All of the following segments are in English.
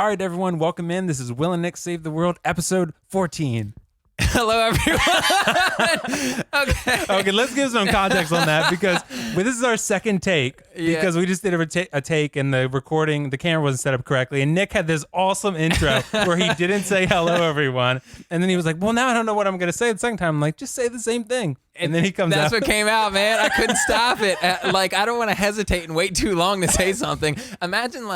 All right, everyone, welcome in. This is Will and Nick Save the World, episode 14. Hello, everyone. Okay, let's give some context on that because this is our second take because we just did a take and the camera wasn't set up correctly. And Nick had this awesome intro where he didn't say hello, everyone. And then he was like, well, now I don't know what I'm going to say the second time. I'm like, just say the same thing. And then he comes That's out. what came out, man. I couldn't stop it. I don't want to hesitate and wait too long to say something. Imagine,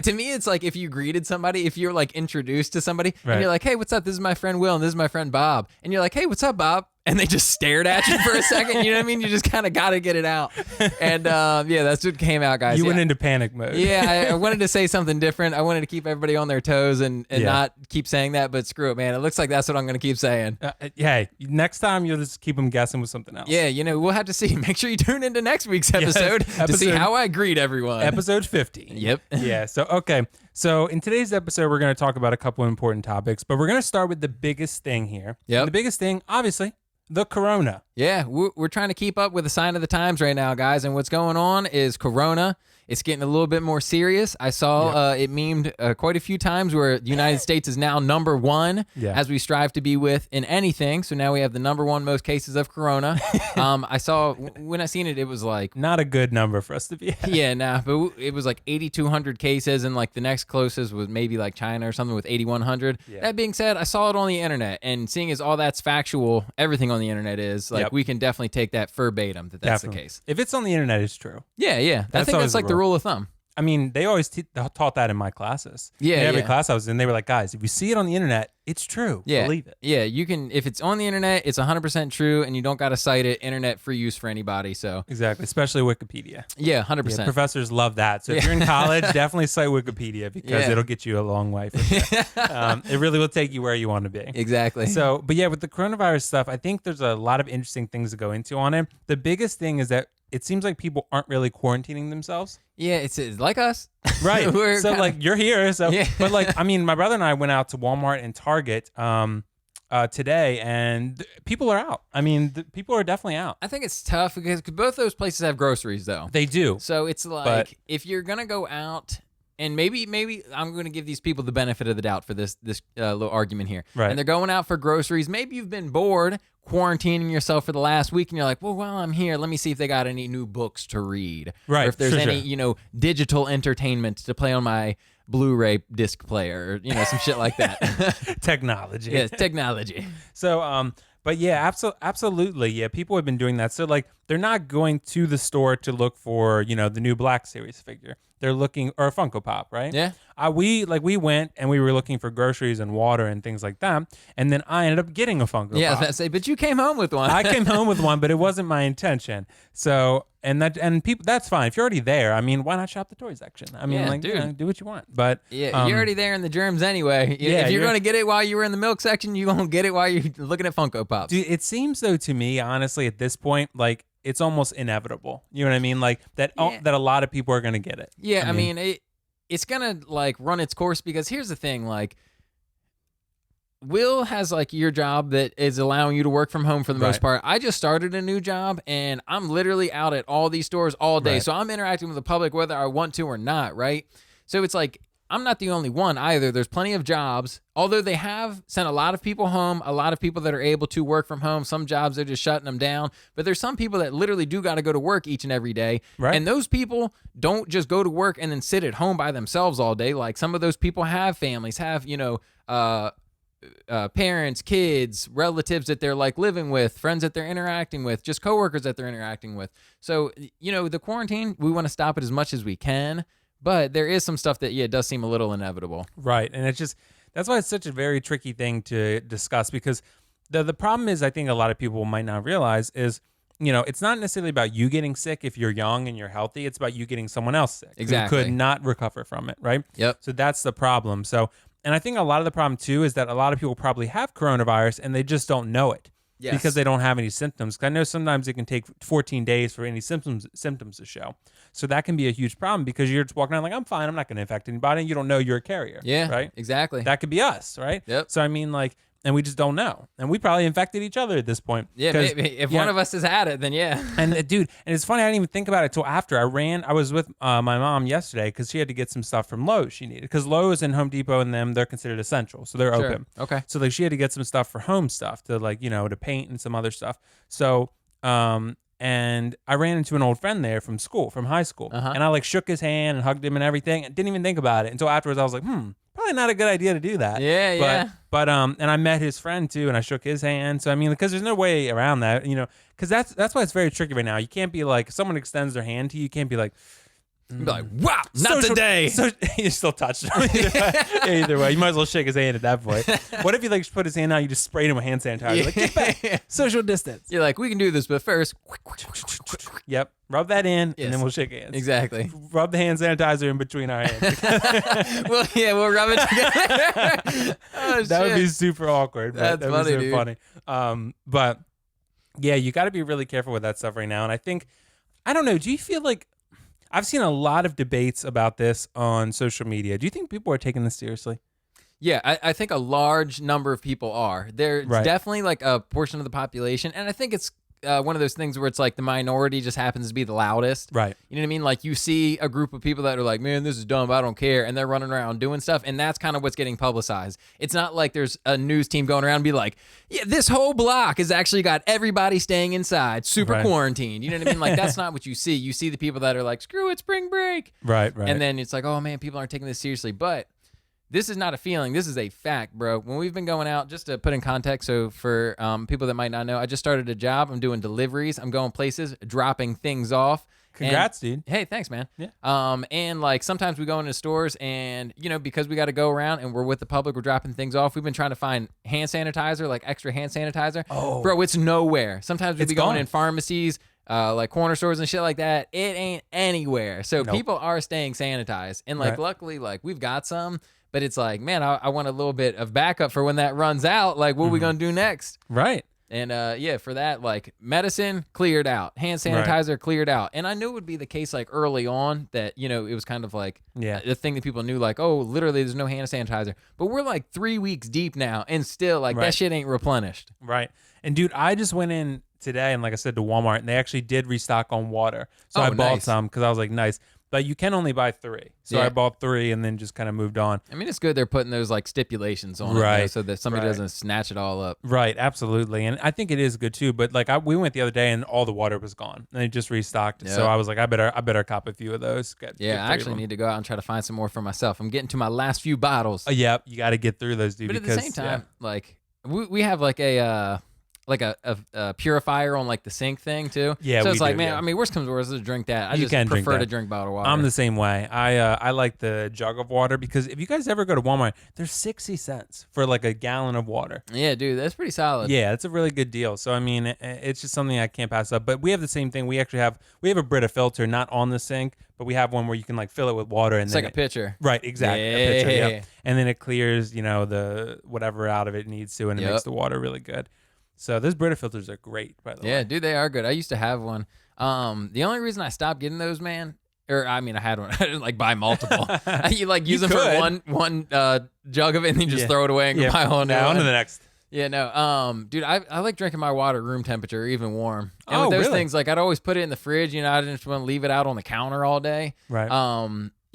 to me, it's like if you greeted somebody, if you're introduced to somebody, and you're like, hey, what's up? This is my friend Will, and this is my friend Bob. And you're like, hey, what's up, Bob? And they just stared at you for a second. You know what I mean? You just kind of got to get it out. And that's what came out, guys. You went into panic mode. Yeah, I wanted to say something different. I wanted to keep everybody on their toes and not keep saying that, but screw it, man. It looks like that's what I'm going to keep saying. Hey, next time you'll just keep them guessing with something else. Yeah, we'll have to see. Make sure you tune into next week's episode to see how I greet everyone. Episode 50. Yep. Yeah, So in today's episode, we're going to talk about a couple of important topics, but we're going to start with the biggest thing here. Yep. And the biggest thing, obviously, the corona. Yeah, we're trying to keep up with the sign of the times right now, guys. And what's going on is corona. It's getting a little bit more serious. I saw it memed quite a few times where the United States is now number one as we strive to be with in anything. So now we have the number one most cases of corona. I saw, when I seen it, it was like... Not a good number for us to be at. Yeah, but it was like 8,200 cases, and the next closest was maybe China or something with 8,100. Yeah. That being said, I saw it on the internet, and seeing as all that's factual, everything on the internet is, we can definitely take that verbatim that's the case. If it's on the internet, it's true. Yeah. I think that's the rule of thumb. I mean, they always taught that in my classes. Yeah, in every class I was in, they were like, guys, if you see it on the internet, it's true. Yeah. Believe it. Yeah, you can. If it's on the internet, it's 100% true, and you don't got to cite it. Internet free use for anybody. So exactly, especially Wikipedia. Yeah, 100%. Professors love that. So if you're in college, definitely cite Wikipedia because it'll get you a long way. It really will take you where you want to be. Exactly. So, but yeah, with the coronavirus stuff, I think there's a lot of interesting things to go into on it. The biggest thing is that it seems like people aren't really quarantining themselves. Yeah, it's like us. Right. So you're here. So, but my brother and I went out to Walmart and Target today, and people are out. I mean, people are definitely out. I think it's tough because both those places have groceries, though. They do. So it's if you're going to go out, and maybe I'm going to give these people the benefit of the doubt for this little argument here. Right. And they're going out for groceries. Maybe you've been bored quarantining yourself for the last week, and you're like, well, while I'm here, let me see if they got any new books to read. Right. Or if there's any, digital entertainment to play on my Blu-ray disc player, or, some shit like that. Technology. Yes, technology. So, but yeah, absolutely. Yeah, people have been doing that. So they're not going to the store to look for, the new Black Series figure. They're looking, or a Funko Pop, right? Yeah. We went and we were looking for groceries and water and things like that. And then I ended up getting a Funko Pop. Yeah, I was about to say, but you came home with one. I came home with one, but it wasn't my intention. So, and people, that's fine. If you're already there, I mean, why not shop the toy section? I mean, do what you want. But yeah, you're already there in the germs anyway. If you're going to get it while you were in the milk section, you're going to get it while you're looking at Funko Pops. Dude, it seems though to me, honestly, at this point, it's almost inevitable. You know what I mean? That a lot of people are going to get it. Yeah, I mean it's going to run its course because here's the thing, Will has your job that is allowing you to work from home for the most part. I just started a new job and I'm literally out at all these stores all day. Right. So I'm interacting with the public whether I want to or not, right? So it's I'm not the only one either. There's plenty of jobs, although they have sent a lot of people home, a lot of people that are able to work from home. Some jobs, they're just shutting them down. But there's some people that literally do got to go to work each and every day. Right. And those people don't just go to work and then sit at home by themselves all day. Some of those people have families, have, parents, kids, relatives that they're living with, friends that they're interacting with, just coworkers that they're interacting with. So, the quarantine, we want to stop it as much as we can. But there is some stuff that, it does seem a little inevitable. Right. And that's why it's such a very tricky thing to discuss because the problem is I think a lot of people might not realize is, it's not necessarily about you getting sick if you're young and you're healthy. It's about you getting someone else sick. Exactly. Who could not recover from it, right? Yep. So that's the problem. So, and I think a lot of the problem too is that a lot of people probably have coronavirus and they just don't know it. Yes. Because they don't have any symptoms. I know sometimes it can take 14 days for any symptoms to show. So that can be a huge problem because you're just walking around I'm fine, I'm not going to infect anybody, and you don't know you're a carrier. Yeah, right? Exactly. That could be us, right? Yep. So I mean, and we just don't know. And we probably infected each other at this point. Yeah, maybe. If one of us has had it, then yeah. And dude, and it's funny, I didn't even think about it till after. I was with my mom yesterday because she had to get some stuff from Lowe's she needed. Because Lowe's and Home Depot and them, they're considered essential. So they're open. Okay. So like she had to get some stuff for home stuff to like, to paint and some other stuff. So, and I ran into an old friend there from high school. And I like shook his hand and hugged him and everything and didn't even think about it until afterwards. I was like, probably not a good idea to do that. But and I met his friend too, and I shook his hand. So I mean, because there's no way around that, because that's why it's very tricky right now. You can't be like, if someone extends their hand to you, you can't be like, be like, wow, not today. So you still touched him. Either way, you might as well shake his hand at that point. What if you like put his hand out, you just sprayed him with hand sanitizer? Like, get back. Social distance. You're like, we can do this, but first. Yep. Rub that in, and then we'll shake hands. Exactly. Rub the hand sanitizer in between our hands. We'll rub it together. That would be super awkward. That's that funny, would be so dude. funny. But yeah, you got to be really careful with that stuff right now. And I think, I don't know, do you feel like, I've seen a lot of debates about this on social media. Do you think people are taking this seriously? Yeah, I think a large number of people are. There's definitely like a portion of the population, and I think it's one of those things where it's like the minority just happens to be the loudest. Right. You know what I mean? Like you see a group of people that are like, man, this is dumb, I don't care, and they're running around doing stuff, and that's kind of what's getting publicized. It's not like there's a news team going around and be like, yeah, this whole block has actually got everybody staying inside, super quarantined. You know what I mean? Like that's not what you see. You see the people that are like, screw it, spring break. Right. And then it's like, oh man, people aren't taking this seriously. But this is not a feeling. This is a fact, bro. When we've been going out, just to put in context, so for people that might not know, I just started a job. I'm doing deliveries. I'm going places, dropping things off. Congrats, dude. Hey, thanks, man. Yeah. And like sometimes we go into stores and, because we got to go around and we're with the public, we're dropping things off. We've been trying to find hand sanitizer, like extra hand sanitizer. Oh. Bro, it's nowhere. Sometimes we be going gone. in pharmacies, like corner stores and shit like that. It ain't anywhere. So people are staying sanitized. And like, luckily, like we've got some. But it's like, man, I want a little bit of backup for when that runs out. Like, what are we going to do next? Right. And for that, like medicine cleared out, hand sanitizer cleared out. And I knew it would be the case like early on that, it was kind of like the thing that people knew like, oh, literally there's no hand sanitizer. But we're like 3 weeks deep now and still like that shit ain't replenished. Right. And dude, I just went in today and like I said to Walmart and they actually did restock on water. So I bought some because I was like, nice. But you can only buy 3. So I bought 3 and then just kind of moved on. I mean, it's good they're putting those like stipulations on it though, so that somebody doesn't snatch it all up. Right, absolutely. And I think it is good too. But like we went the other day and all the water was gone. And they just restocked it. So I was like, I better cop a few of those. I actually need to go out and try to find some more for myself. I'm getting to my last few bottles. Yep, you got to get through those, dude. But at the same time, like we have like a purifier on like the sink thing too. Yeah, so it's like, man, I mean, worst comes to worst, just drink that. I just prefer to drink bottled water. I'm the same way. I like the jug of water because if you guys ever go to Walmart, there's 60 cents for like a gallon of water. Yeah, dude, that's pretty solid. Yeah, it's a really good deal. So I mean, it's just something I can't pass up. But we have the same thing. We actually have a Brita filter, not on the sink, but we have one where you can like fill it with water and it's like a pitcher. Right, exactly. A pitcher, yeah. And then it clears, the whatever out of it needs to, and it makes the water really good. So those Brita filters are great, by the way. Yeah, dude, they are good. I used to have one. The only reason I stopped getting those, man, I had one. I didn't like buy multiple. You like use them for one jug of it and then just throw it away and go buy a whole new one. On to the next. Yeah, no. Dude, I like drinking my water room temperature or even warm. And with those things, like I'd always put it in the fridge. I didn't just want to leave it out on the counter all day. Right.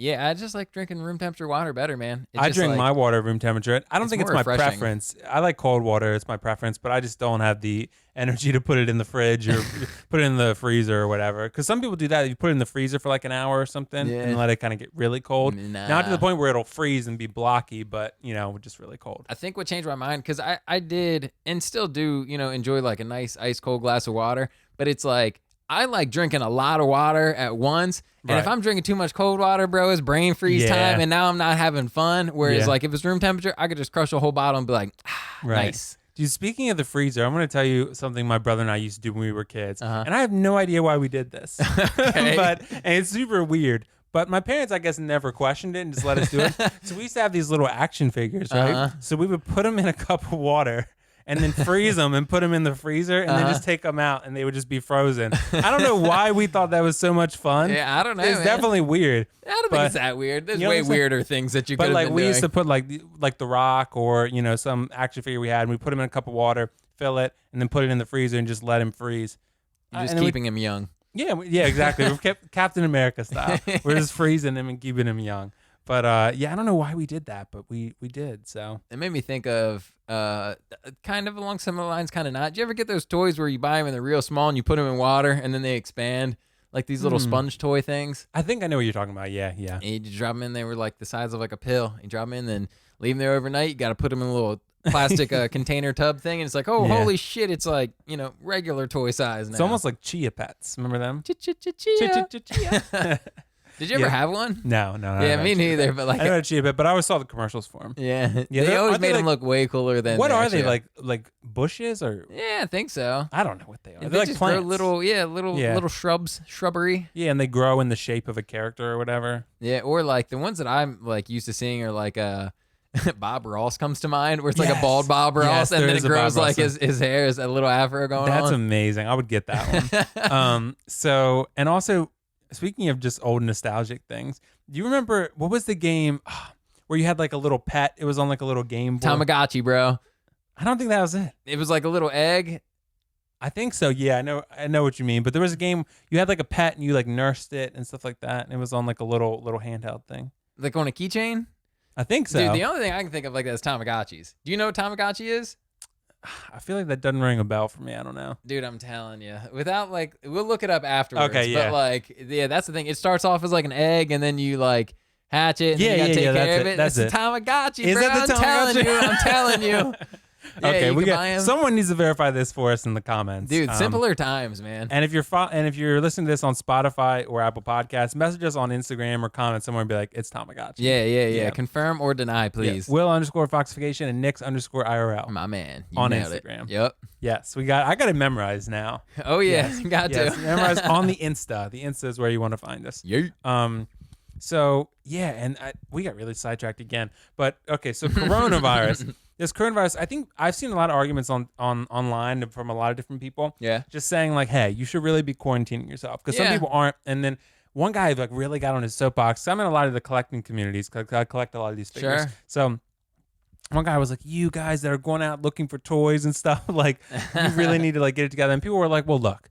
Yeah, I just like drinking room temperature water better, man. I drink my water room temperature. I don't think it's my preference. I like cold water. It's my preference, but I just don't have the energy to put it in the fridge or put it in the freezer or whatever. Because some people do that. You put it in the freezer for like an hour or something and let it kind of get really cold. Not to the point where it'll freeze and be blocky, but, just really cold. I think what changed my mind, because I did and still do, enjoy like a nice ice cold glass of water. But it's like, I like drinking a lot of water at once. And if I'm drinking too much cold water, bro, it's brain freeze time. And now I'm not having fun. Whereas like if it's room temperature, I could just crush a whole bottle and be like, nice. Dude, speaking of the freezer, I'm going to tell you something my brother and I used to do when we were kids. And I have no idea why we did this. And it's super weird. But my parents, I guess, never questioned it and just let us do it. So we used to have these little action figures, right? So we would put them in a cup of water. and then freeze them and put them in the freezer and then just take them out and they would just be frozen. I don't know why we thought that was so much fun. Yeah, I don't know. It's definitely weird. I don't think it's that weird. There's way weirder things that you could have But been we doing. used to put like The Rock or some action figure we had, and we put him in a cup of water, fill it, and then put it in the freezer and just let him freeze. You're just keeping him young. Yeah, exactly. We're kept Captain America style. We're just freezing him and keeping him young. But I don't know why we did that, but we did. So it made me think of kind of along similar lines, kind of not. Do you ever get those toys where you buy them and they're real small and you put them in water and then they expand, like these little sponge toy things? I think I know what you're talking about. Yeah. And you just drop them in. They were like the size of like a pill. You drop them in, then leave them there overnight. You got to put them in a little plastic container tub thing, and it's like, holy shit, it's like regular toy size now. It's almost like Chia Pets. Remember them? Chia. Did you ever have one? No. Yeah, me neither. But like, I know a Chia Pet, but I always saw the commercials for them. Yeah. They always made them look way cooler than. What are they like bushes or? Yeah, I think so. I don't know what they are. They're like just plants. Little shrubbery. Yeah, and they grow in the shape of a character or whatever. Yeah, or like the ones that I'm like used to seeing are like Bob Ross comes to mind, where it's like a bald Bob Ross, and then it grows like his hair is a little afro going on. That's amazing. I would get that one. So, and also, speaking of just old nostalgic things, do you remember what was the game where you had like a little pet? It was on like a little game board. Tamagotchi, bro. I don't think that was it. It was like a little egg. I think so. Yeah, I know what you mean. But there was a game you had like a pet and you like nursed it and stuff like that, and it was on like a little handheld thing. Like on a keychain? I think so. Dude, the only thing I can think of like that is Tamagotchis. Do you know what Tamagotchi is? I feel like that doesn't ring a bell for me. I don't know. Dude, I'm telling you. Without like, we'll look it up afterwards. Okay, yeah. But like, yeah, that's the thing. It starts off as like an egg, and then you like hatch it, and then you gotta take care of it. That's it's a Tamagotchi, Is bro. that the Tamagotchi? I'm telling you. Yeah, okay, someone needs to verify this for us in the comments, dude. Simpler times, man. And if you're listening to this on Spotify or Apple Podcasts, message us on Instagram or comment somewhere and be like, it's Tamagotchi. Yeah. Confirm or deny, please. Yeah. Will_Foxification and Nix_IRL. My man, you on nailed Instagram. It. Yep. Yes, I got it memorized now. Oh yeah, got to memorize on the Insta. The Insta is where you want to find us. Yeah. So yeah, and we got really sidetracked again. But okay, so coronavirus. This coronavirus, I think I've seen a lot of arguments online from a lot of different people. Yeah. Just saying like, hey, you should really be quarantining yourself because some people aren't. And then one guy like really got on his soapbox. I'm in a lot of the collecting communities because I collect a lot of these figures. Sure. So one guy was like, you guys that are going out looking for toys and stuff, like you really need to like get it together. And people were like, well, look,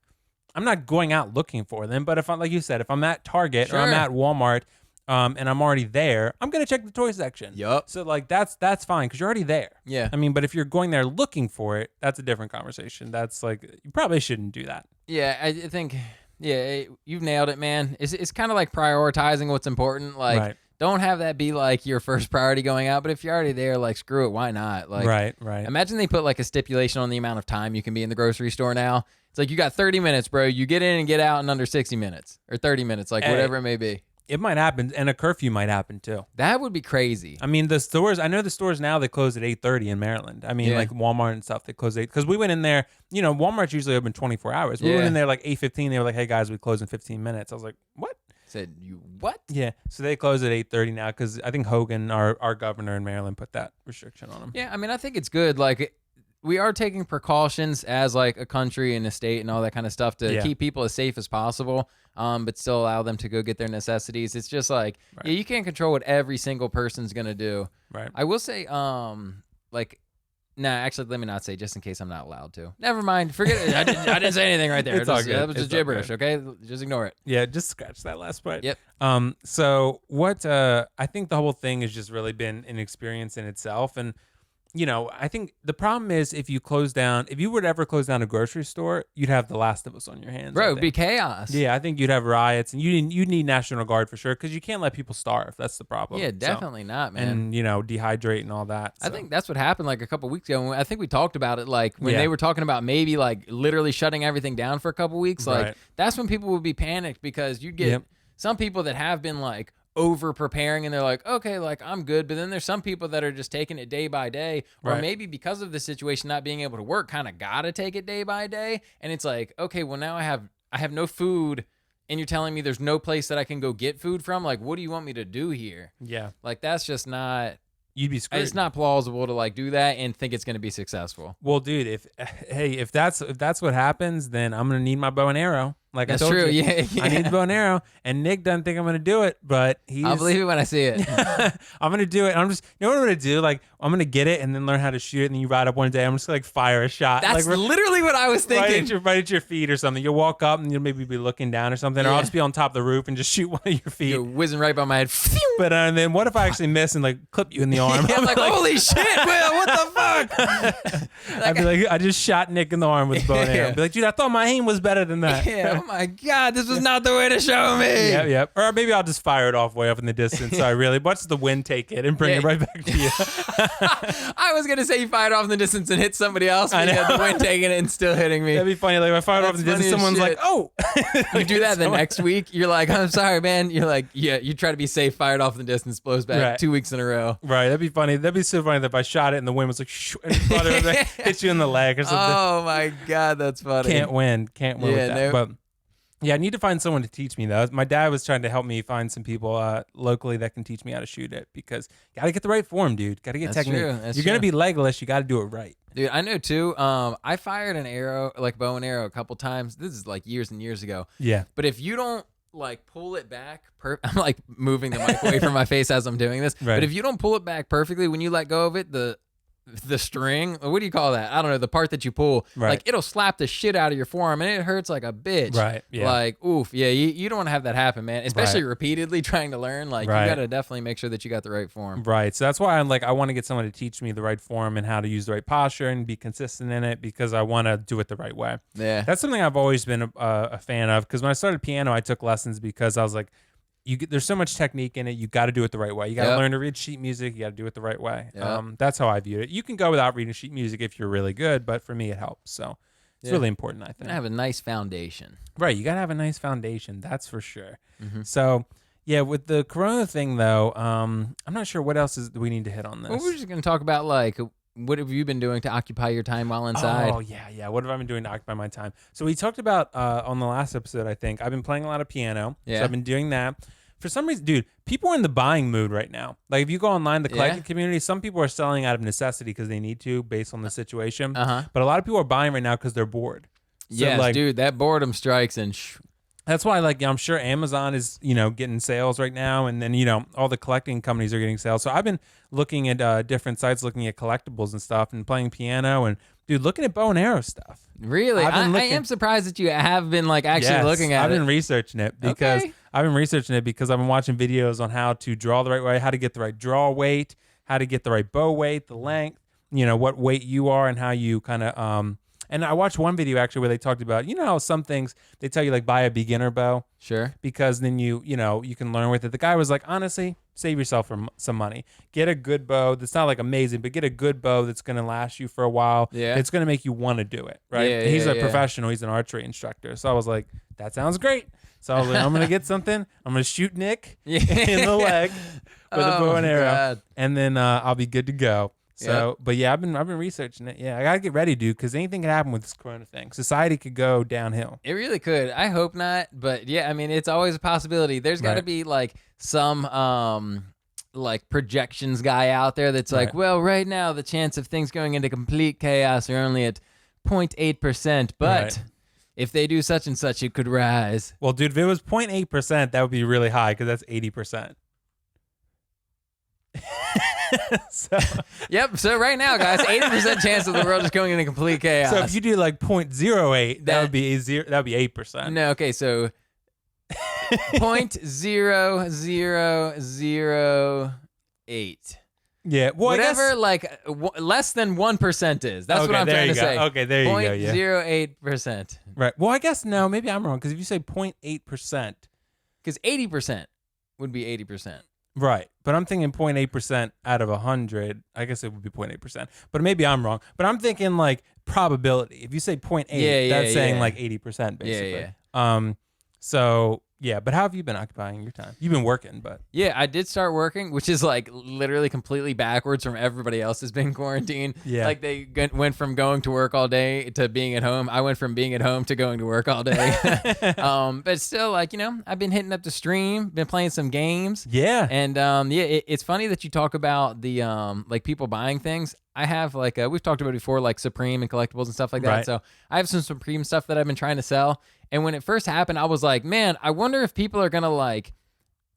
I'm not going out looking for them, but if I'm, like you said, if I'm at Target or I'm at Walmart, and I'm already there, I'm gonna check the toy section. Yup. So like that's fine because you're already there. Yeah. I mean, but if you're going there looking for it, that's a different conversation. That's like you probably shouldn't do that. Yeah, I think. Yeah, you've nailed it, man. It's kind of like prioritizing what's important. Like, don't have that be like your first priority going out. But if you're already there, like, screw it, why not? Like, right. Imagine they put like a stipulation on the amount of time you can be in the grocery store now. It's like you got 30 minutes, bro. You get in and get out in under 60 minutes or 30 minutes, like whatever it may be. It might happen, and a curfew might happen too. That would be crazy. I mean, I know the stores now, they close at 8:30 in Maryland. I mean, like Walmart and stuff, they close at 8. Because we went in there, Walmart's usually open 24 hours. We went in there like 8:15. They were like, hey, guys, we close in 15 minutes. I was like, what? Said, you what? Yeah. So they close at 8:30 now because I think Hogan, our governor in Maryland, put that restriction on them. Yeah, I mean, I think it's good. Like, we are taking precautions as like a country and a state and all that kind of stuff to keep people as safe as possible, but still allow them to go get their necessities. It's just like, you can't control what every single person's going to do. Right. I will say, actually, let me not say, just in case I'm not allowed to. Never mind. Forget it. I didn't say anything right there. It's all good. That was just gibberish, okay? Just ignore it. Yeah, just scratch that last part. Yep. So what I think the whole thing has just really been an experience in itself. And I think the problem is if you would ever close down a grocery store, you'd have The Last of Us on your hands. Bro, it'd be chaos. Yeah, I think you'd have riots, and you'd need National Guard for sure because you can't let people starve. That's the problem. Yeah, definitely not, man. And dehydrate and all that. So. I think that's what happened like a couple weeks ago. I think we talked about it like when they were talking about maybe like literally shutting everything down for a couple weeks. Like that's when people would be panicked because you get some people that have been like over preparing and they're like, okay, like I'm good. But then there's some people that are just taking it day by day, or maybe because of the situation not being able to work, kind of gotta take it day by day. And it's like, okay, well now I have no food, and you're telling me there's no place that I can go get food from. Like, what do you want me to do here? Yeah, like that's just not. you'd be screwed. It's not plausible to like do that and think it's going to be successful. Well, dude, if that's what happens, then I'm gonna need my bow and arrow. Like That's I told true. you, Yeah. I need the bow and arrow, and Nick doesn't think I'm gonna do it, but I'll believe it when I see it. I'm gonna do it. I'm just, you know what I'm gonna do? Like, I'm gonna get it and then learn how to shoot it. And then you ride up one day, I'm just gonna like fire a shot. That's like, literally what I was thinking. Right at your feet or something. You'll walk up and you'll maybe be looking down or something, or I'll just be on top of the roof and just shoot one of your feet. You're whizzing right by my head. But then what if I actually miss and like clip you in the arm? Yeah, I'm like, holy shit, Will, what the fuck? I'd be like, I just shot Nick in the arm with the bow and arrow. I'd be like, dude, I thought my aim was better than that. Yeah, oh my God, this was not the way to show me. Yep. Or maybe I'll just fire it off way up in the distance. So I really watch the wind take it and bring it right back to you. I was gonna say you fired off in the distance and hit somebody else, but you had the wind taking it and still hitting me. That'd be funny. Like if I fired off in the distance, someone's like, "Oh." You do that the next week. You're like, "I'm sorry, man." You're like, "Yeah." You try to be safe. Fired off in the distance, blows back 2 weeks in a row. Right. That'd be funny. That'd be so funny that if I shot it and the wind was like, shoo, and it hit you in the leg or something. Oh my God, that's funny. Can't win with that. But yeah, I need to find someone to teach me though. My dad was trying to help me find some people locally that can teach me how to shoot it, because you gotta get the right form, dude. Gotta get technique. You're gonna be legless. You gotta do it right. Dude, I know too. I fired an arrow, like bow and arrow, a couple times. This is like years and years ago. Yeah. But if you don't like pull it back, I'm like moving the mic away from my face as I'm doing this. Right. But if you don't pull it back perfectly, when you let go of it, the string, what do you call that? I don't know, the part that you pull, like it'll slap the shit out of your forearm and it hurts like a bitch. Right. Yeah. Like, oof. Yeah. You don't want to have that happen, man. Especially repeatedly trying to learn. Like, you got to definitely make sure that you got the right form. Right. So that's why I'm like, I want to get someone to teach me the right form and how to use the right posture and be consistent in it, because I want to do it the right way. Yeah. That's something I've always been a fan of, because when I started piano, I took lessons because I was like, there's so much technique in it. You got to do it the right way. You got to learn to read sheet music. You got to do it the right way. That's how I viewed it. You can go without reading sheet music if you're really good, but for me, it helps. So it's really important, I think. You gotta have a nice foundation. Right. You got to have a nice foundation. That's for sure. Mm-hmm. So yeah, with the Corona thing though, I'm not sure what else we need to hit on this. Well, we're just going to talk about like, what have you been doing to occupy your time while inside? Oh, yeah. What have I been doing to occupy my time? So we talked about on the last episode, I think, I've been playing a lot of piano. Yeah. So I've been doing that. For some reason, dude, people are in the buying mood right now. Like if you go online, the collecting community, some people are selling out of necessity because they need to based on the situation. But a lot of people are buying right now because they're bored. So yes, dude, that boredom strikes and that's why, like, I'm sure Amazon is, getting sales right now. And then, all the collecting companies are getting sales. So I've been looking at different sites, looking at collectibles and stuff and playing piano and, dude, looking at bow and arrow stuff. Really? I am surprised that you have been, like, actually looking at it. I've been reaching it because I've been watching videos on how to draw the right way, how to get the right draw weight, how to get the right bow weight, the length, what weight you are and how you kind of, and I watched one video actually where they talked about, how some things they tell you like buy a beginner bow. Sure. Because then you can learn with it. The guy was like, honestly, save yourself some money. Get a good bow that's not like amazing, but get a good bow that's going to last you for a while. Yeah. It's going to make you want to do it, right? Yeah, he's a professional. He's an archery instructor. So I was like, that sounds great. So I was like, I'm going to get something. I'm going to shoot Nick in the leg with a bow and arrow. God. And then I'll be good to go. So, but yeah, I've been researching it. Yeah, I gotta get ready, dude, because anything can happen with this Corona thing. Society could go downhill. It really could. I hope not, but yeah, I mean, it's always a possibility. There's got to be like some like projections guy out there that's like, well, right now the chance of things going into complete chaos are only at 0.8%, but if they do such and such, it could rise. Well, dude, if it was 0.8%, that would be really high because that's 80%. So right now, guys, 80% chance of the world is going into complete chaos. So if you do like 0.08, that would be 8%. No, okay, so 0.0008. Yeah, well, whatever, like less than 1% is. That's what I'm trying to say. Okay, there you go. 0.08%. Right. Well, I guess no, maybe I'm wrong because if you say 0.8%, because 80% would be 80%. Right. But I'm thinking 0.8% out of 100. I guess it would be 0.8%. But maybe I'm wrong. But I'm thinking like probability. If you say 0.8, that's saying like 80% basically. Yeah. So Yeah, but how have you been occupying your time? You've been working, but Yeah, I did start working, which is like literally completely backwards from everybody else has been quarantined. Yeah. Like they went from going to work all day to being at home. I went from being at home to going to work all day. But still, like, I've been hitting up the stream, been playing some games. yeah. And it's funny that you talk about the like people buying things. I have like we've talked about it before, like Supreme and collectibles and stuff like that. Right. So I have some Supreme stuff that I've been trying to sell. And when it first happened, I was like, man, I wonder if people are gonna like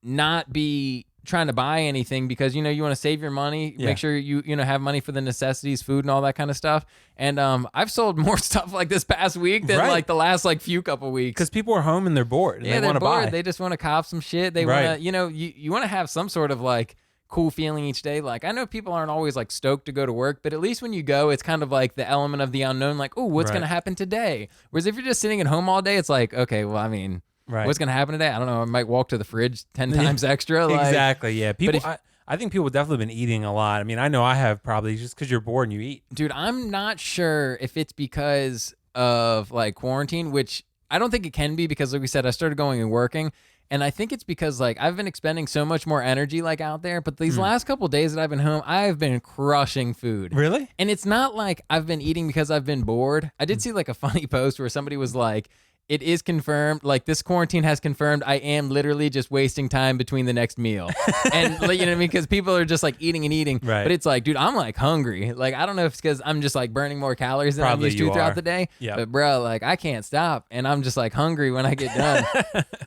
not be trying to buy anything because you want to save your money, make sure you have money for the necessities, food and all that kind of stuff. And I've sold more stuff like this past week than like the last like few couple weeks Because people are home and they're bored. And yeah, they want to buy. They just want to cop some shit. They want to, you want to have some sort of like cool feeling each day. Like I know people aren't always like stoked to go to work, but at least when you go, it's kind of like the element of the unknown. Like, oh, what's going to happen today? Whereas if you're just sitting at home all day, it's like, okay, well, I mean, what's going to happen today? I don't know. I might walk to the fridge 10 times extra. Like, exactly. Yeah. People. I think people have definitely been eating a lot. I mean, I know I have probably just because you're bored and you eat. Dude, I'm not sure if it's because of like quarantine, which I don't think it can be because like we said, I started going and working. And I think it's because like I've been expending so much more energy like out there, but these last couple of days that I've been home, I've been crushing food. Really? And it's not like I've been eating because I've been bored. I did see like a funny post where somebody was like, it is confirmed, like this quarantine has confirmed I am literally just wasting time between the next meal. And you know what I mean? Because people are just like eating and eating. Right. But it's like, dude, I'm like hungry. Like, I don't know if it's because I'm just like burning more calories than Probably I'm used to throughout the day. Yep. But bro, like I can't stop. And I'm just like hungry when I get done.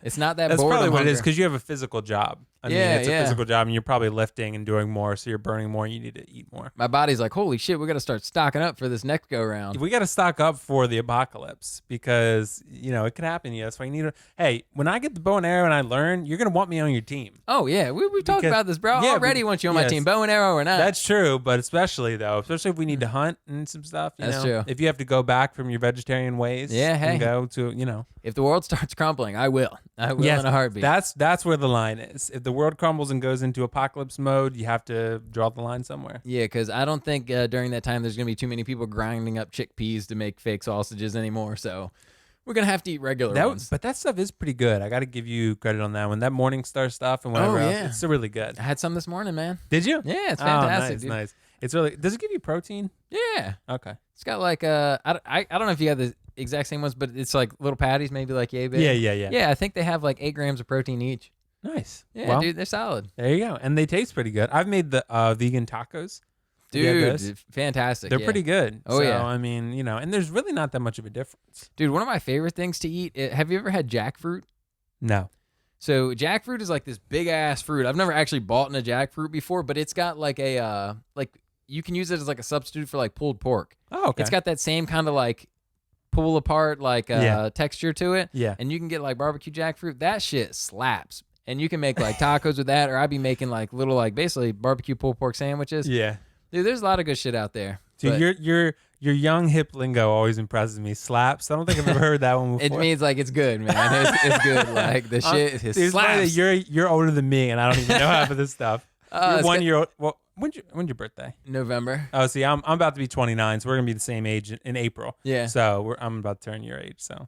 It's not that That's boredom probably what it is hunger. because you have a physical job. I mean, it's a physical job and you're probably lifting and doing more. So you're burning more. You need to eat more. My body's like, holy shit, we got to start stocking up for this next go round. We got to stock up for the apocalypse because, it could happen. Yeah, that's why you need to. Hey, when I get the bow and arrow and I learn, you're going to want me on your team. Oh, yeah. We've talked about this, bro. I already want you on my team, bow and arrow or not. That's true. But especially if we need to hunt and some stuff. That's true. If you have to go back from your vegetarian ways and go to, If the world starts crumbling, I will. I will in a heartbeat. That's where the line is. If the world crumbles and goes into apocalypse mode, you have to draw the line somewhere. Yeah, because I don't think during that time there's going to be too many people grinding up chickpeas to make fake sausages anymore. So we're going to have to eat regular ones. But that stuff is pretty good. I got to give you credit on that one. That Morningstar stuff and whatever else, it's still really good. I had some this morning, man. Did you? Yeah, it's fantastic, nice, dude. nice. It's really. Does it give you protein? Yeah. Okay. It's got like I don't know if you have the exact same ones, but it's like little patties, maybe like yay big. Yeah. Yeah, I think they have like 8 grams of protein each. Nice. Yeah, well, dude, they're solid. There you go. And they taste pretty good. I've made the vegan tacos. Dude, fantastic. They're pretty good. Oh, yeah. I mean, and there's really not that much of a difference. Dude, one of my favorite things to eat, have you ever had jackfruit? No. So jackfruit is like this big ass fruit. I've never actually bought in a jackfruit before, but it's got like a you can use it as like a substitute for like pulled pork. Oh, okay. It's got that same kind of like pull apart like texture to it. Yeah. And you can get like barbecue jackfruit. That shit slaps. And you can make like tacos with that, or I'd be making like little like basically barbecue pulled pork sandwiches. Yeah. Dude, there's a lot of good shit out there. Dude, your young hip lingo always impresses me. Slaps. I don't think I've ever heard that one before. It means like it's good, man. It's good. Like the shit is Dude, slaps. You're older than me, and I don't even know half of this stuff. You're 1 year old. Well, when's your birthday? November. Oh, see, I'm about to be 29, so we're gonna be the same age in April. Yeah. So I'm about to turn your age. So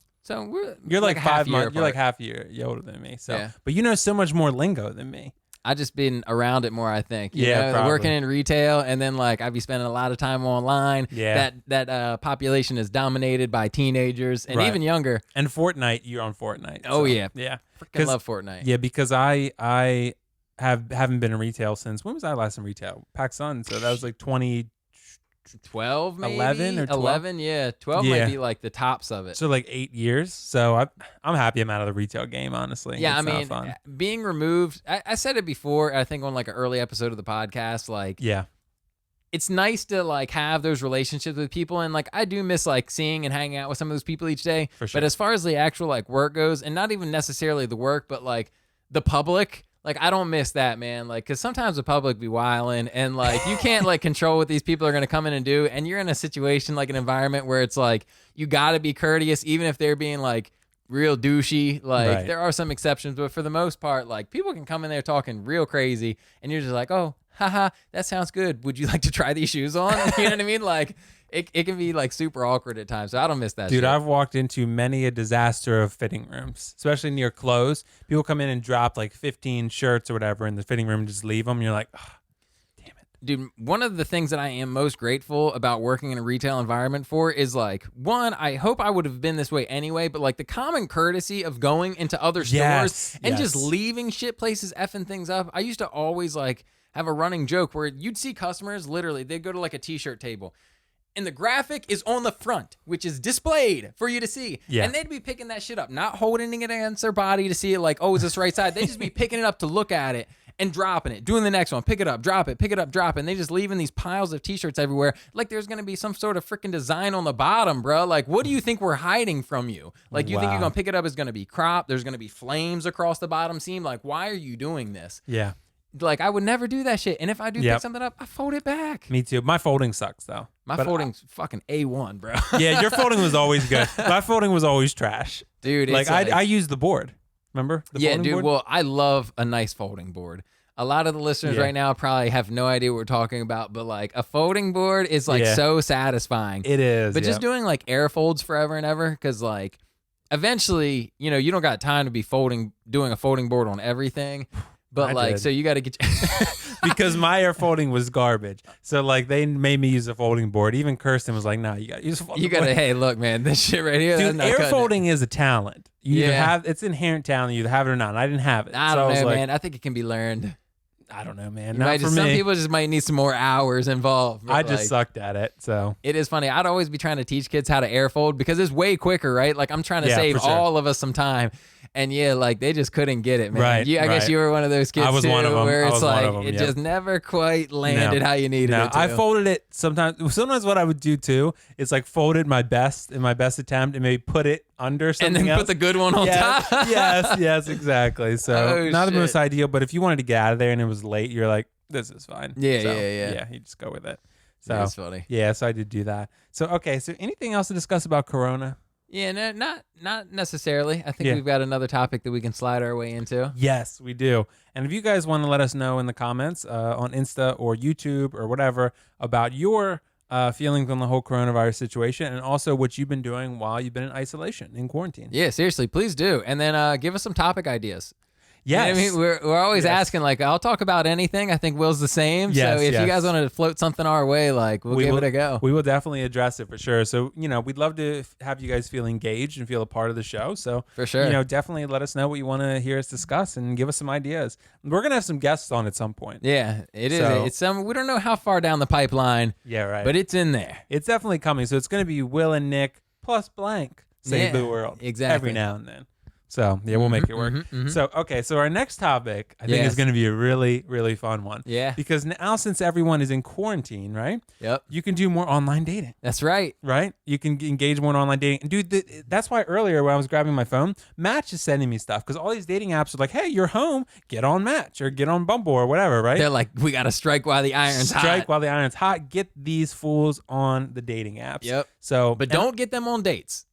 you're like 5 months. Apart. You're like half a year older than me. So, yeah. But you know so much more lingo than me. I just been around it more, I think. You Yeah, know, working in retail, and then like I'd be spending a lot of time online. Yeah. That population is dominated by teenagers and even younger. And Fortnite, you're on Fortnite. Oh yeah. Freaking 'Cause- love Fortnite. Yeah, because I haven't been in retail since when was I last in retail? PacSun. So that was like 2012 maybe? 11 or 12? 11, yeah. 12 Yeah. might be like the tops of it. So like 8 years. So I'm happy I'm out of the retail game, honestly. Yeah, It's I not mean, fun. being removed, I said it before, I think on like an early episode of the podcast, like Yeah. it's nice to like have those relationships with people, and like I do miss like seeing and hanging out with some of those people each day. For sure. But as far as the actual like work goes, and not even necessarily the work, but like the public, like I don't miss that, man. Like, cause sometimes the public be wilding, and like you can't like control what these people are gonna come in and do, and you're in a situation like an environment where it's like you gotta be courteous, even if they're being like real douchey. Like Right. there are some exceptions, but for the most part, like people can come in there talking real crazy, and you're just like, oh, haha, that sounds good. Would you like to try these shoes on? You know what I mean? Like, it can be like super awkward at times. So I don't miss that Dude, shit. I've walked into many a disaster of fitting rooms, especially near clothes. People come in and drop like 15 shirts or whatever in the fitting room and just leave them. You're like, oh, damn it. Dude, one of the things that I am most grateful about working in a retail environment for is like, one, I hope I would have been this way anyway, but like the common courtesy of going into other stores and just leaving shit places, effing things up. I used to always like have a running joke where you'd see customers literally, they'd go to like a t-shirt table and the graphic is on the front, which is displayed for you to see. Yeah. And they'd be picking that shit up, not holding it against their body to see it like, oh, is this right side? They'd just be picking it up to look at it and dropping it, doing the next one, pick it up, drop it, pick it up, drop it. And they just leaving these piles of t-shirts everywhere. Like there's going to be some sort of freaking design on the bottom, bro. Like, what do you think we're hiding from you? Like, you think you're going to pick it up, it's going to be cropped. There's going to be flames across the bottom seam. Like, why are you doing this? Yeah. Like, I would never do that shit. And if I do pick something up, I fold it back. Me too. My folding sucks, though. My folding's fucking A1, bro. Yeah, your folding was always good. My folding was always trash. Dude, like, I used the board. Remember? The folding board? Well, I love a nice folding board. A lot of the listeners right now probably have no idea what we're talking about, but like a folding board is like so satisfying. It is. But just doing like air folds forever and ever, because like eventually, you know, you don't got time to be doing a folding board on everything. But like, so you got to get because my air folding was garbage. So like they made me use a folding board. Even Kirsten was like, "No, you got to use a folding board." Hey, look, man, this shit right here. Dude, air folding is a talent. You either have it's inherent talent. You either have it or not. And I didn't have it. I don't know, man. I think it can be learned. I don't know, man. Some people just might need some more hours involved. I just sucked at it, so. It is funny. I'd always be trying to teach kids how to air fold because it's way quicker, right? Like I'm trying to save all of us some time. And like they just couldn't get it, man. Right, I guess you were one of those kids I was one of them. where it's like it just never quite landed how you needed it to. I folded it sometimes. Sometimes what I would do too is like folded my best attempt and maybe put it under something and then else. put the good one on top. yes, exactly. So not the most ideal, but if you wanted to get out of there and it was late, you're like, this is fine. Yeah, you just go with it. So that's funny. Yeah, so I did do that. So okay, so anything else to discuss about Corona? Yeah, no, not necessarily. I think we've got another topic that we can slide our way into. Yes, we do. And if you guys want to let us know in the comments on Insta or YouTube or whatever about your feelings on the whole coronavirus situation and also what you've been doing while you've been in isolation, in quarantine. Yeah, seriously, please do. And then give us some topic ideas. Yes. You know what I mean? We're always asking, like, I'll talk about anything. I think Will's the same. So if you guys want to float something our way, like, we'll give it a go. We will definitely address it for sure. So, we'd love to have you guys feel engaged and feel a part of the show. So, for sure. Definitely let us know what you want to hear us discuss and give us some ideas. We're going to have some guests on at some point. Yeah, it is. It's we don't know how far down the pipeline. Yeah, right. But it's in there. It's definitely coming. So, it's going to be Will and Nick plus blank save the world. Exactly. Every now and then. So, we'll make it work. So, okay. So, our next topic, I think, is going to be a really, really fun one. Yeah. Because now, since everyone is in quarantine, right? Yep. You can do more online dating. That's right. Right? You can engage more in online dating. And, dude, that's why earlier when I was grabbing my phone, Match is sending me stuff. Because all these dating apps are like, hey, you're home. Get on Match or get on Bumble or whatever, right? They're like, we got to strike while the iron's hot. Strike while the iron's hot. Get these fools on the dating apps. Yep. So, but don't get them on dates.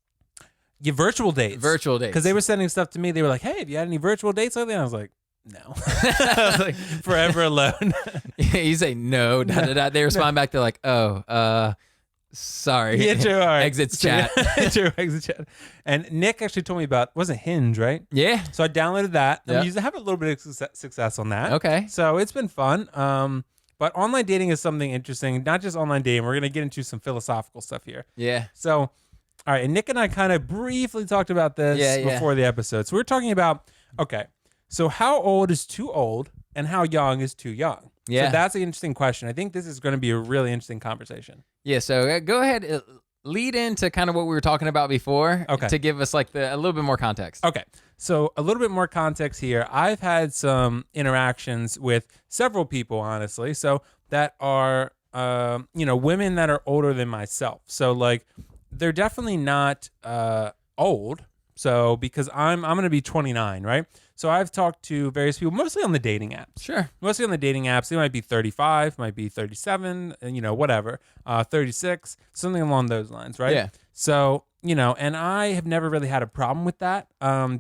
Get virtual dates. Virtual dates. Because they were sending stuff to me. They were like, hey, have you had any virtual dates lately? And I was like, no. I was like, forever alone. You say no. They respond back. They're like, oh, sorry. Yeah, true. All right. Exits chat. True, exit chat. And Nick actually told me about, wasn't Hinge, right? Yeah. So I downloaded that. I'm using, have a little bit of success on that. Okay. So it's been fun. But online dating is something interesting. Not just online dating. We're going to get into some philosophical stuff here. Yeah. So, all right, and Nick and I kind of briefly talked about this before the episode. So we're talking about, okay, so how old is too old and how young is too young? Yeah. So that's an interesting question. I think this is going to be a really interesting conversation. Yeah, so go ahead, lead into kind of what we were talking about before to give us like a little bit more context. Okay, so a little bit more context here. I've had some interactions with several people, honestly, so that are, women that are older than myself. So like, they're definitely not old. So because I'm going to be 29, right? So I've talked to various people, mostly on the dating apps. Sure. Mostly on the dating apps. They might be 35, might be 37, and whatever, 36, something along those lines, right? Yeah. So, and I have never really had a problem with that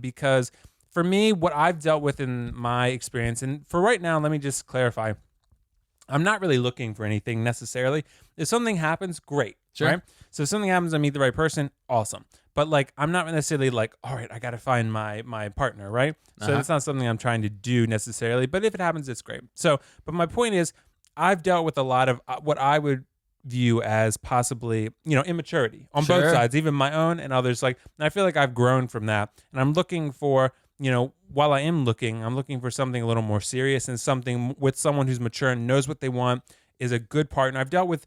because for me, what I've dealt with in my experience, and for right now, let me just clarify. I'm not really looking for anything necessarily. If something happens, great. Sure. Right? So if something happens, I meet the right person, awesome. But like, I'm not necessarily like, all right, I got to find my partner, right? So that's not something I'm trying to do necessarily. But if it happens, it's great. So, but my point is, I've dealt with a lot of what I would view as possibly, immaturity on both sides, even my own and others. Like, and I feel like I've grown from that. And I'm looking for, while I'm looking for something a little more serious and something with someone who's mature and knows what they want, is a good partner. I've dealt with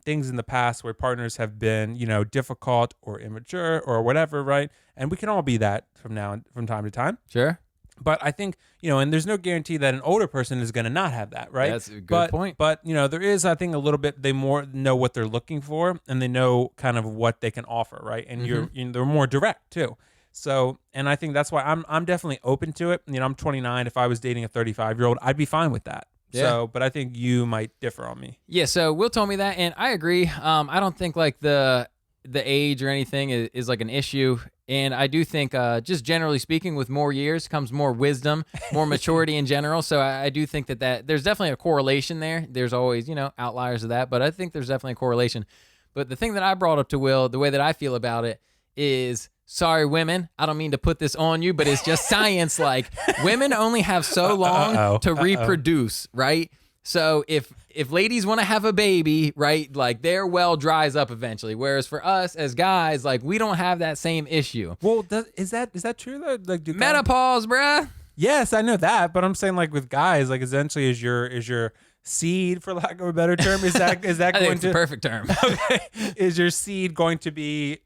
things in the past where partners have been, difficult or immature or whatever, right? And we can all be that from time to time. Sure. But I think, and there's no guarantee that an older person is going to not have that, right? That's a good point. But, there is, I think, a little bit, they more know what they're looking for and they know kind of what they can offer, right? And they're more direct too. So, and I think that's why I'm definitely open to it. I'm 29. If I was dating a 35-year-old, I'd be fine with that. Yeah. So, but I think you might differ on me. Yeah. So Will told me that, and I agree. I don't think like the age or anything is like an issue. And I do think, just generally speaking, with more years comes more wisdom, more maturity in general. So I do think that there's definitely a correlation there. There's always, outliers of that, but I think there's definitely a correlation. But the thing that I brought up to Will, the way that I feel about it is, sorry, women, I don't mean to put this on you, but it's just science. Like, women only have so long to reproduce, right? So if ladies want to have a baby, right, like their well dries up eventually. Whereas for us as guys, like we don't have that same issue. Well, is that true though? Like, menopause, bruh. Yes, I know that, but I'm saying like with guys, like essentially is your seed, for lack of a better term, is that I going think it's to the perfect term? Okay, is your seed going to be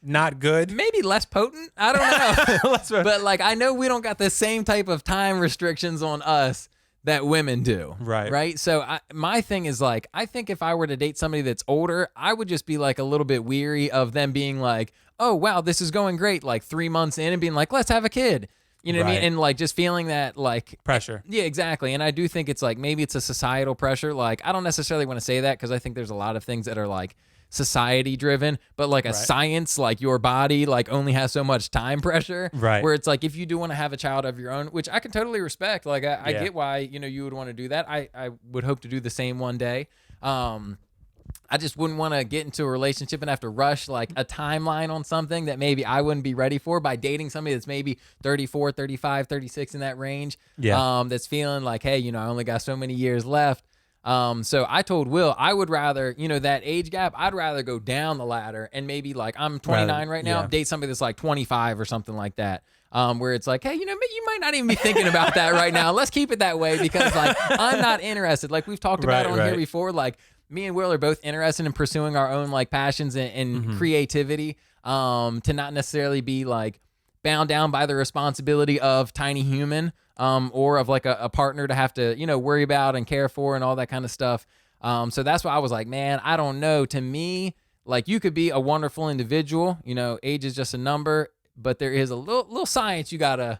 not good? Maybe less potent. I don't know. But like I know we don't got the same type of time restrictions on us that women do. Right. So my thing is like, I think if I were to date somebody that's older, I would just be like a little bit weary of them being like, oh, wow, this is going great. Like 3 months in and being like, let's have a kid. You know what I mean? And like just feeling that like pressure. Yeah, exactly. And I do think it's like, maybe it's a societal pressure. Like, I don't necessarily want to say that because I think there's a lot of things that are like society driven, but like a science, like your body like only has so much time pressure, right? Where it's like, if you do want to have a child of your own, which I can totally respect, like I get why you would want to do that. I would hope to do the same one day. I just wouldn't want to get into a relationship and have to rush like a timeline on something that maybe I wouldn't be ready for by dating somebody that's maybe 34, 35, 36 in that range. That's feeling like, hey, I only got so many years left. So I told Will I would rather, that age gap, I'd rather go down the ladder and maybe like I'm 29 right now, date somebody that's like 25 or something like that. Where it's like, hey, you might not even be thinking about that right now. Let's keep it that way because like I'm not interested. Like we've talked about on here before, like me and Will are both interested in pursuing our own like passions and creativity, to not necessarily be like bound down by the responsibility of tiny human, or of like a partner to have to, worry about and care for and all that kind of stuff. So that's why I was like, man, I don't know. To me, like you could be a wonderful individual, age is just a number, but there is a little science you gotta,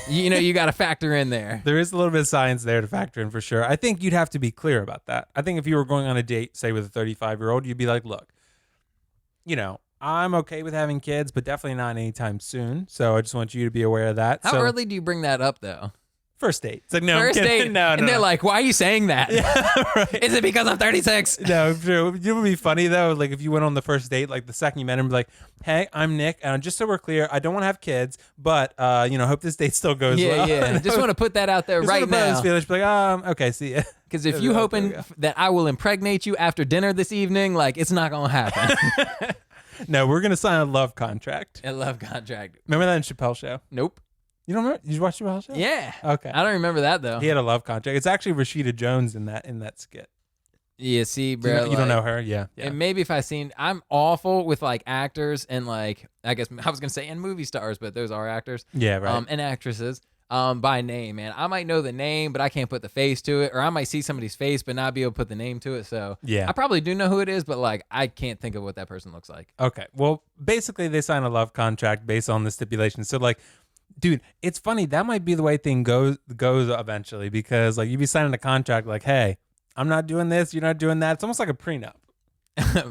you gotta factor in there. There is a little bit of science there to factor in for sure. I think you'd have to be clear about that. I think if you were going on a date, say with a 35-year-old, you'd be like, look, I'm okay with having kids, but definitely not anytime soon. So I just want you to be aware of that. How early do you bring that up though? First date. It's like, no, first date. No, and they're like, why are you saying that? Yeah, right. Is it because I'm 36? No, true. It would be funny though. Like if you went on the first date, like the second you met him, be like, hey, I'm Nick. And just so we're clear, I don't want to have kids, but, hope this date still goes well. Yeah. Just want to put that out there right now. Be like, okay, see ya. Because if you hoping that I will impregnate you after dinner this evening, like it's not going to happen. No, we're going to sign a love contract. A love contract. Remember that in Chappelle's show? Nope. You don't remember? Did you watch Chappelle's show? Yeah. Okay. I don't remember that though. He had a love contract. It's actually Rashida Jones in that skit. Yeah, see, bro. You don't know her? Yeah. And maybe if I'm awful with like actors and like, I guess I was going to say and movie stars, but those are actors. Yeah, right. And actresses. By name, man. I might know the name, but I can't put the face to it, or I might see somebody's face but not be able to put the name to it. So yeah, I probably do know who it is, but like I can't think of what that person looks like. Okay, well, basically they sign a love contract based on the stipulation. So like, dude, it's funny, that might be the way thing goes eventually, because like you'd be signing a contract like, hey, I'm not doing this, you're not doing that. It's almost like a prenup.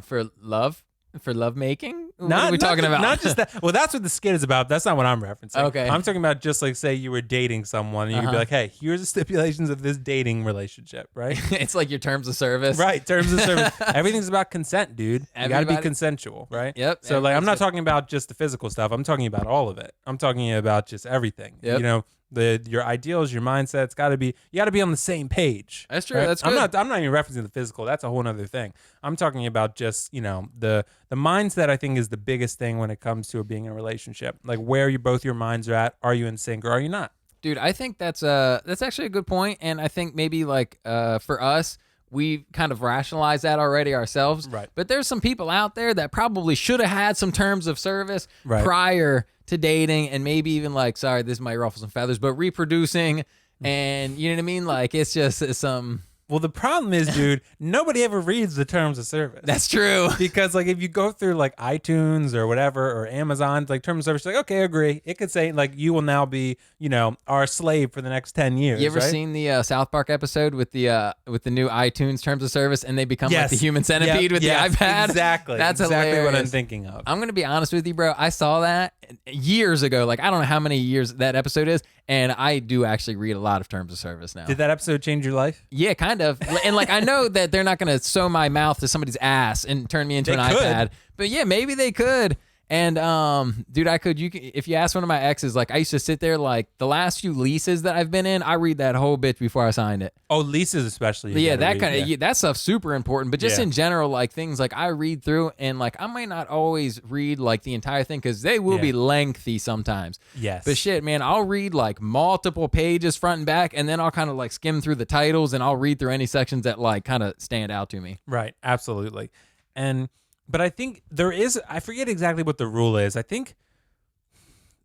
For love making. What are we talking about? Not just that. Well, that's what the skit is about. That's not what I'm referencing. Okay. I'm talking about just like, say you were dating someone and you could be like, hey, here's the stipulations of this dating relationship, right? It's like your terms of service. Right. Terms of service. Everything's about consent, dude. You got to be consensual, right? Yep. So like, I'm not talking about just the physical stuff. I'm talking about all of it. I'm talking about just everything. Yep. You know, your ideals, your mindset's got to be, you got to be on the same page. That's true. Right? That's good. I'm not even referencing the physical. That's a whole other thing. I'm talking about just, you know, the mindset I think is the biggest thing when it comes to being in a relationship. Like where both your minds are at. Are you in sync or are you not? Dude, I think that's actually a good point. And I think maybe like for us, we kind of rationalized that already ourselves. Right. But there's some people out there that probably should have had some terms of service prior to dating, and maybe even like, sorry, this might ruffle some feathers, but reproducing, and you know what I mean? Like it's just some. Well, the problem is, dude, nobody ever reads the terms of service. That's true. Because, like, if you go through, like, iTunes or whatever, or Amazon, like, terms of service, like, okay, agree. It could say, like, you will now be, you know, our slave for the next 10 years. You ever seen the South Park episode with the new iTunes terms of service, and they become like the human centipede with the iPad? Exactly. That's exactly hilarious. what I'm thinking of. I'm going to be honest with you, bro. I saw that years ago. Like, I don't know how many years that episode is, and I do actually read a lot of terms of service now. Did that episode change your life? Yeah, kind of. And like, I know that they're not going to sew my mouth to somebody's ass and turn me into an iPad, but yeah, maybe they could. And dude, if you ask one of my exes, like I used to sit there, like the last few leases that I've been in, I read that whole bitch before I signed it. Oh, leases especially. Yeah, that kind of that stuff's super important. But just in general, like things like I read through, and like I might not always read like the entire thing because they will be lengthy sometimes. Yes. But shit, man, I'll read like multiple pages front and back, and then I'll kind of like skim through the titles, and I'll read through any sections that like kind of stand out to me. Right. Absolutely. But I think I forget exactly what the rule is. I think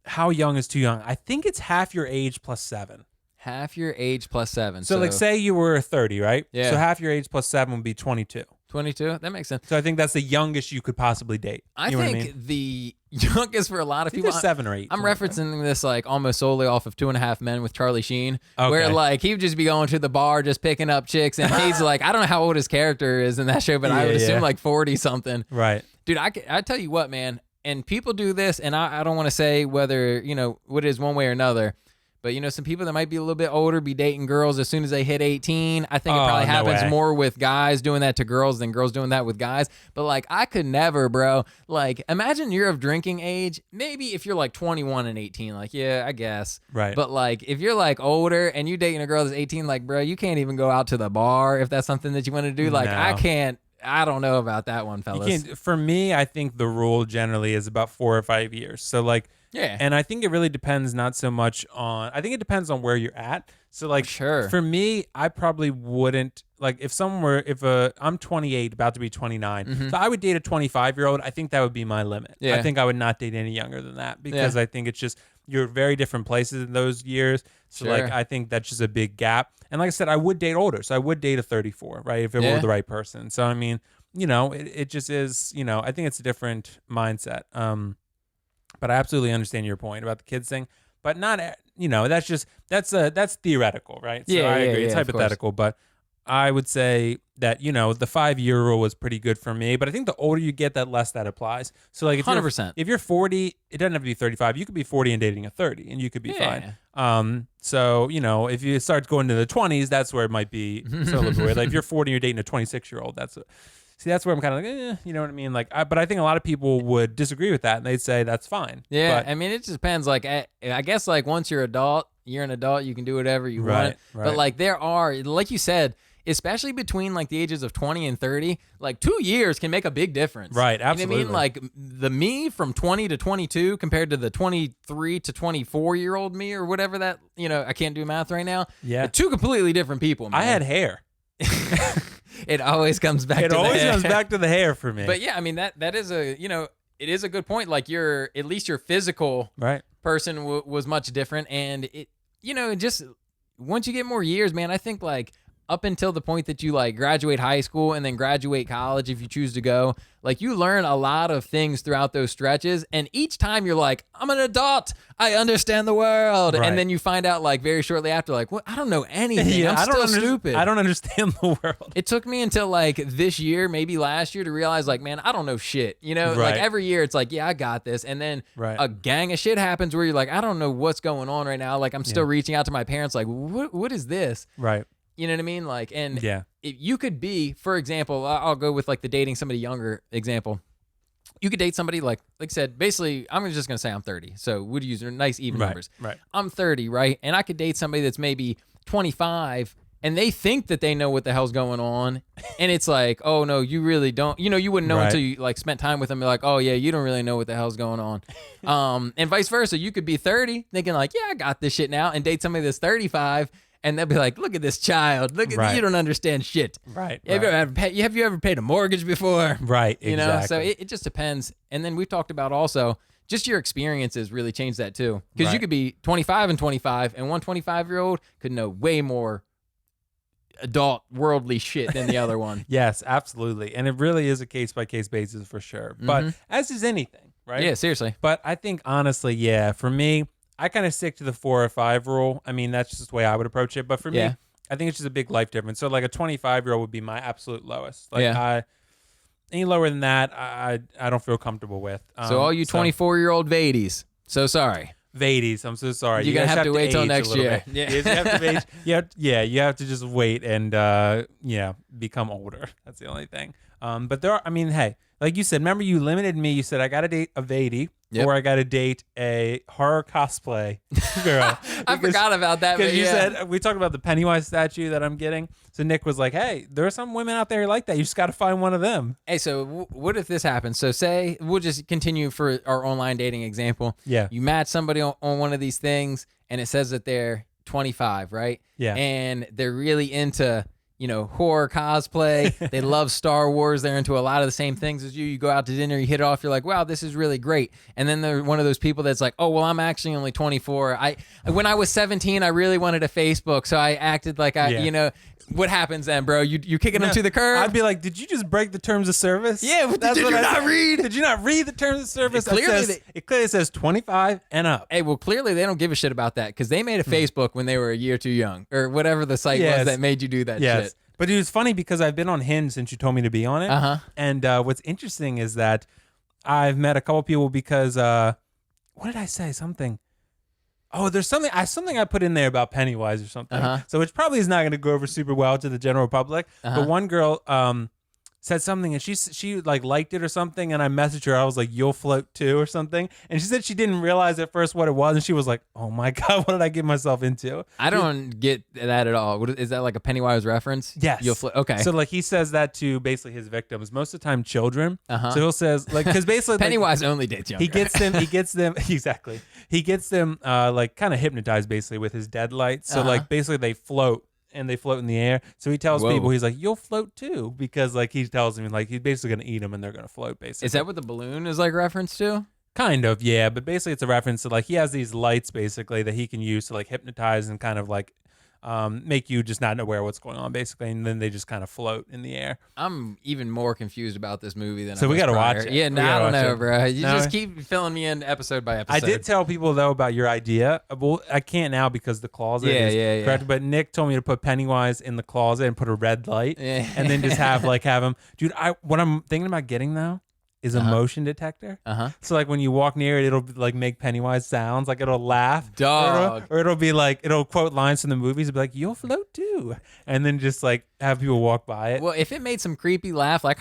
how young is too young. I think it's half your age plus 7. Half your age plus 7. So like say you were 30, right? Yeah. So half your age plus 7 would be 22. 22? That makes sense. So I think that's the youngest you could possibly date. I think the youngest for a lot of people. 7 or 8. I'm referencing this like almost solely off of 2.5 Men with Charlie Sheen, okay. where like he would just be going to the bar, just picking up chicks, and he's like, I don't know how old his character is in that show, but I would assume like 40 something. Right. Dude, I tell you what, man, and people do this, and I don't want to say whether, you know, what it is one way or another. But, you know, some people that might be a little bit older be dating girls as soon as they hit 18. I think it probably happens more with guys doing that to girls than girls doing that with guys. But, like, I could never, bro. Like, imagine you're of drinking age. Maybe if you're, like, 21 and 18. Like, yeah, I guess. Right. But, like, if you're, like, older and you dating a girl that's 18, like, bro, you can't even go out to the bar if that's something that you want to do. Like, no. I don't know about that one, fellas. For me, I think the rule generally is about 4 or 5 years. So, like, yeah. And I think it really depends not so much on, I think it depends on where you're at. So like, for me, I probably wouldn't, like if I'm 28, about to be 29. So I would date a 25-year-old. I think that would be my limit. I think I would not date any younger than that because I think it's just, you're very different places in those years. So like, I think that's just a big gap. And like I said, I would date older. So I would date a 34, right? If it were the right person. So, I mean, you know, it just is, you know, I think it's a different mindset. But I absolutely understand your point about the kids thing, but not, you know, that's theoretical, right? So I agree. It's hypothetical, but I would say that, you know, the 5-year rule was pretty good for me, but I think the older you get, that less that applies. So like, if 100%. If you're 40, it doesn't have to be 35. You could be 40 and dating a 30 and you could be fine. So, you know, if you start going to the 20s, that's where it might be a little bit weird. Like if you're 40 and you're dating a 26-year-old, that's where I'm kind of like, you know what I mean? Like, but I think a lot of people would disagree with that, and they'd say that's fine. Yeah, but, I mean, it just depends. Like, I guess, like, once you're an adult, you can do whatever you want. Right. But, like, there are, like you said, especially between, like, the ages of 20 and 30, like, 2 years can make a big difference. Right, absolutely. You know what I mean? Like, the me from 20 to 22 compared to the 23 to 24-year-old me or whatever that, you know, I can't do math right now. Yeah. 2 completely different people, man. I had hair. It always comes back to the hair. It always comes back to the hair for me. But yeah, I mean, that is a, you know, it is a good point. Like at least your physical person was much different. And it, you know, just once you get more years, man, I think like up until the point that you like graduate high school and then graduate college if you choose to go, like you learn a lot of things throughout those stretches. And each time you're like, I'm an adult, I understand the world. Right. And then you find out like very shortly after, like, what? I don't know anything. Yeah, I'm still stupid. I don't understand the world. It took me until like this year, maybe last year, to realize like, man, I don't know shit. You know, like every year it's like, yeah, I got this. And then a gang of shit happens where you're like, I don't know what's going on right now. Like I'm still reaching out to my parents like, what is this? Right. You know what I mean? Like, and yeah, if you could be, for example, I'll go with like the dating somebody younger example. You could date somebody like I said, basically, I'm just going to say I'm 30. So we'd use nice even numbers. Right. I'm 30, right? And I could date somebody that's maybe 25 and they think that they know what the hell's going on. And it's like, oh no, you really don't. You know, you wouldn't know until you like spent time with them. You're like, oh yeah, you don't really know what the hell's going on. And vice versa. You could be 30 thinking like, yeah, I got this shit now, and date somebody that's 35. And they'll be like, look at this child. Look at you don't understand shit. Right. Have you ever paid a mortgage before? Right. You know, so it just depends. And then we've talked about also just your experiences really change that too. Because you could be 25 and 25, and one 25-year-old could know way more adult worldly shit than the other one. Yes, absolutely. And it really is a case-by-case basis for sure. But as is anything, right? Yeah, seriously. But I think honestly, yeah, for me, I kind of stick to the 4 or 5 rule. I mean, that's just the way I would approach it. But for me, I think it's just a big life difference. So like a 25-year-old would be my absolute lowest. Like any lower than that, I don't feel comfortable with. So all you 24-year-old Vadies, so sorry. Vadies, I'm so sorry. You're going to have to wait till next year. Yeah. You have to age. You have to just wait and become older. That's the only thing. But there are, I mean, hey, like you said, remember you limited me. You said I got to date a Vadi or I got to date a horror cosplay girl. I forgot about that. Because you said, we talked about the Pennywise statue that I'm getting. So Nick was like, hey, there are some women out there like that. You just got to find one of them. Hey, so what if this happens? So say, we'll just continue for our online dating example. Yeah. You match somebody on one of these things and it says that they're 25, right? Yeah. And they're really into, you know, horror cosplay. They love Star Wars. They're into a lot of the same things as you. You go out to dinner, you hit it off. You're like, wow, this is really great. And then they're one of those people that's like, oh, well, I'm actually only 24. When I was 17, I really wanted a Facebook. So I acted like you know, what happens then, bro? You kicking them to the curb? I'd be like, did you just break the terms of service? Yeah, did you not read? Did you not read the terms of service? It clearly says 25 and up. Hey, well, clearly they don't give a shit about that because they made a Facebook when they were a year too young or whatever the site was that made you do that shit. But it was funny because I've been on Hinge since you told me to be on it. And what's interesting is that I've met a couple people because, what did I say? Something. Oh, there's something I put in there about Pennywise or something. So which probably is not going to go over super well to the general public. But one girl said something and she like liked it or something, and I messaged her. I was like, "You'll float too" or something, and she said she didn't realize at first what it was, and she was like, "Oh my god, what did I get myself into?" I don't get that at all. Is that like a Pennywise reference? Yes. You'll float. Okay. So like he says that to basically his victims, most of the time children. So he'll says like because basically Pennywise only dates younger. He gets them exactly. He gets them like kind of hypnotized basically with his dead lights. So like basically they float. And they float in the air. So he tells people, he's like, you'll float too. Because like he tells them like he's basically going to eat them and they're going to float basically. Is that what the balloon is like reference to? Kind of, yeah. But basically it's a reference to like he has these lights basically that he can use to like hypnotize and kind of like make you just not aware of what's going on basically. And then they just kind of float in the air. I'm even more confused about this movie than so we got to watch it. Yeah, I don't know, bro. You just keep filling me in episode by episode. I did tell people though about your idea. Well, I can't now because the closet is correct. But Nick told me to put Pennywise in the closet and put a red light and then just have him. Dude, what I'm thinking about getting now is a motion detector. So like when you walk near it, it'll like make Pennywise sounds, like it'll laugh. Dog. Or it'll be like, it'll quote lines from the movies. It'll be like, you'll float too. And then just like have people walk by it. Well, if it made some creepy laugh, like,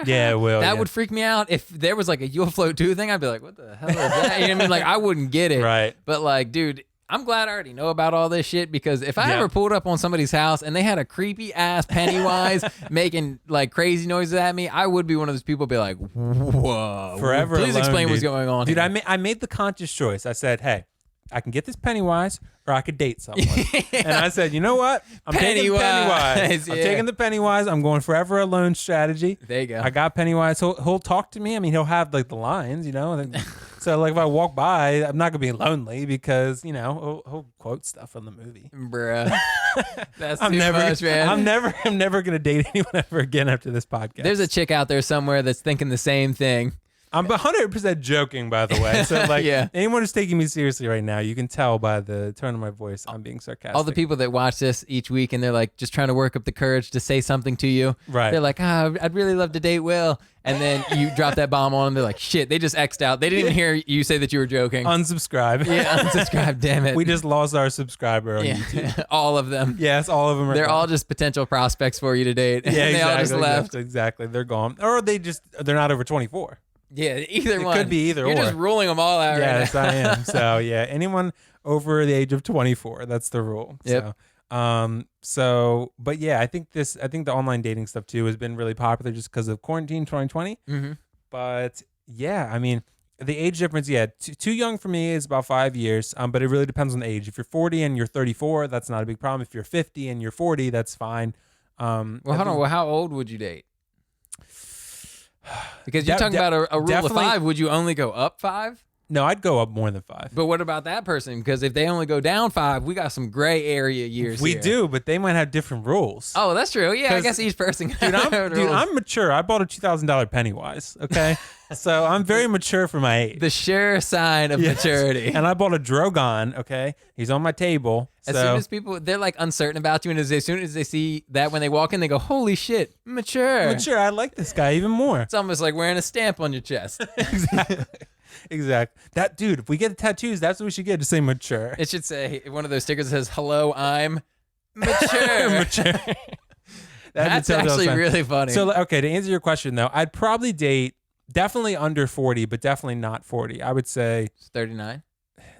yeah, it will. That would freak me out. If there was like a you'll float too thing, I'd be like, what the hell is that? You know what I mean? Like I wouldn't get it. Right. But like, dude, I'm glad I already know about all this shit because if I ever pulled up on somebody's house and they had a creepy ass Pennywise making like crazy noises at me, I would be one of those people be like, whoa. Forever Please alone, explain dude. what's going on. Dude, here. I made the conscious choice. I said, hey, I can get this Pennywise or I could date someone. And I said, you know what? I'm taking Pennywise. I'm taking the Pennywise. I'm going forever alone strategy. There you go. I got Pennywise. He'll talk to me. I mean, he'll have like the lines, you know. So like if I walk by, I'm not gonna be lonely because he'll quote stuff from the movie. Bruh. That's I'm too never, much, man. I'm never gonna date anyone ever again after this podcast. There's a chick out there somewhere that's thinking the same thing. I'm 100% joking, by the way. So, like, anyone who's taking me seriously right now, you can tell by the tone of my voice I'm being sarcastic. All the people that watch this each week and they're like just trying to work up the courage to say something to you. Right. They're like, I'd really love to date Will. And then you drop that bomb on them. They're like, shit, they just X'd out. They didn't even hear you say that you were joking. Unsubscribe. Yeah, unsubscribe, damn it. We just lost our subscriber on YouTube. All of them. Yes, all of them are They're gone. all just potential prospects for you to date. Yeah, and they all just left. Exactly. They're gone. Or they're not over 24. Yeah, either one. It could be either You're or. just ruling them all out yes, right now. I am. So, yeah, anyone over the age of 24, that's the rule. Yep. But yeah, I think the online dating stuff too has been really popular just because of quarantine 2020. Mm-hmm. But yeah, I mean, the age difference, too young for me is about 5 years. But it really depends on the age. If you're 40 and you're 34, that's not a big problem. If you're 50 and you're 40, that's fine. Well, hold on. Well, how old would you date? Because you're talking about a rule of 5. Would you only go up 5? No, I'd go up more than 5. But what about that person? Because if they only go down 5, we got some gray area years We here. do, but they might have different rules. Oh, that's true. Yeah, I guess each person. Dude, I'm mature. I bought a $2,000 Pennywise, okay? So I'm very mature for my age. The sure sign of maturity. And I bought a Drogon, okay? He's on my table. As soon as people, they're like uncertain about you, and as soon as they see that when they walk in, they go, holy shit, mature. Mature, I like this guy even more. It's almost like wearing a stamp on your chest. Exactly. That dude, if we get the tattoos, that's what we should get to say mature. It should say one of those stickers that says, hello, I'm mature. Mature. That's actually really funny. So, okay, to answer your question, though, I'd probably date definitely under 40, but definitely not 40. I would say 39.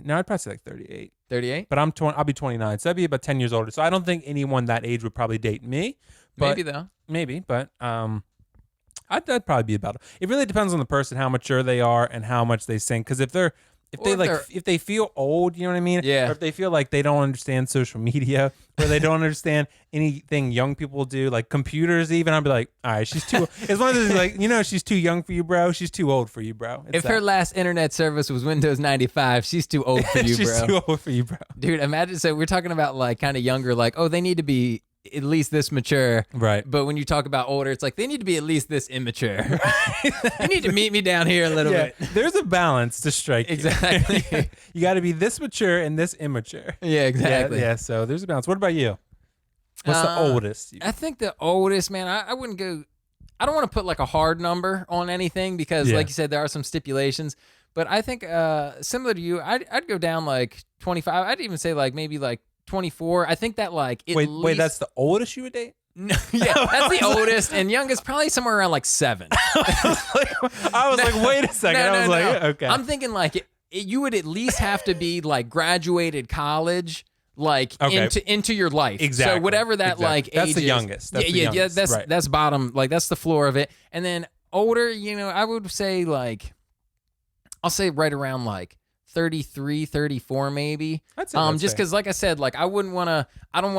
No, I'd probably say like 38. 38? But I'll be 29, so I'd be about 10 years older. So I don't think anyone that age would probably date me. Maybe though. Maybe, but I'd probably be about it. It really depends on the person, how mature they are, and how much they sing. Because if they feel old, you know what I mean? Yeah. Or if they feel like they don't understand social media, or they don't understand anything young people do, like computers even, I'd be like, all right, she's too. It's one of those like, she's too young for you, bro. She's too old for you, bro. If her last internet service was Windows 95, she's too old for you, bro. She's too old for you, bro. Dude, imagine. So we're talking about like kind of younger, like, oh, they need to be at least this mature. Right. But when you talk about older, it's like they need to be at least this immature. You need to meet me down here a little bit. There's a balance to strike. Exactly. You got to be this mature and this immature. Yeah, exactly. Yeah, so there's a balance. What about you? What's the oldest? I think the oldest, man, I wouldn't go. I don't want to put like a hard number on anything because, like you said, there are some stipulations. But I think similar to you, I'd go down like 25. I'd even say like maybe like 24. I think that like wait, that's the oldest you would date? No, yeah, that's the oldest, and youngest probably somewhere around like 7. I was like, wait a second. I was like, okay. I'm thinking like you would at least have to be like graduated college, like into your life. Exactly. So whatever that like age that's the is. youngest. That's the youngest. That's bottom. Like that's the floor of it, and then older. I would say like, I'll say right around like 33, 34 maybe. That's just because, like I said, like I don't want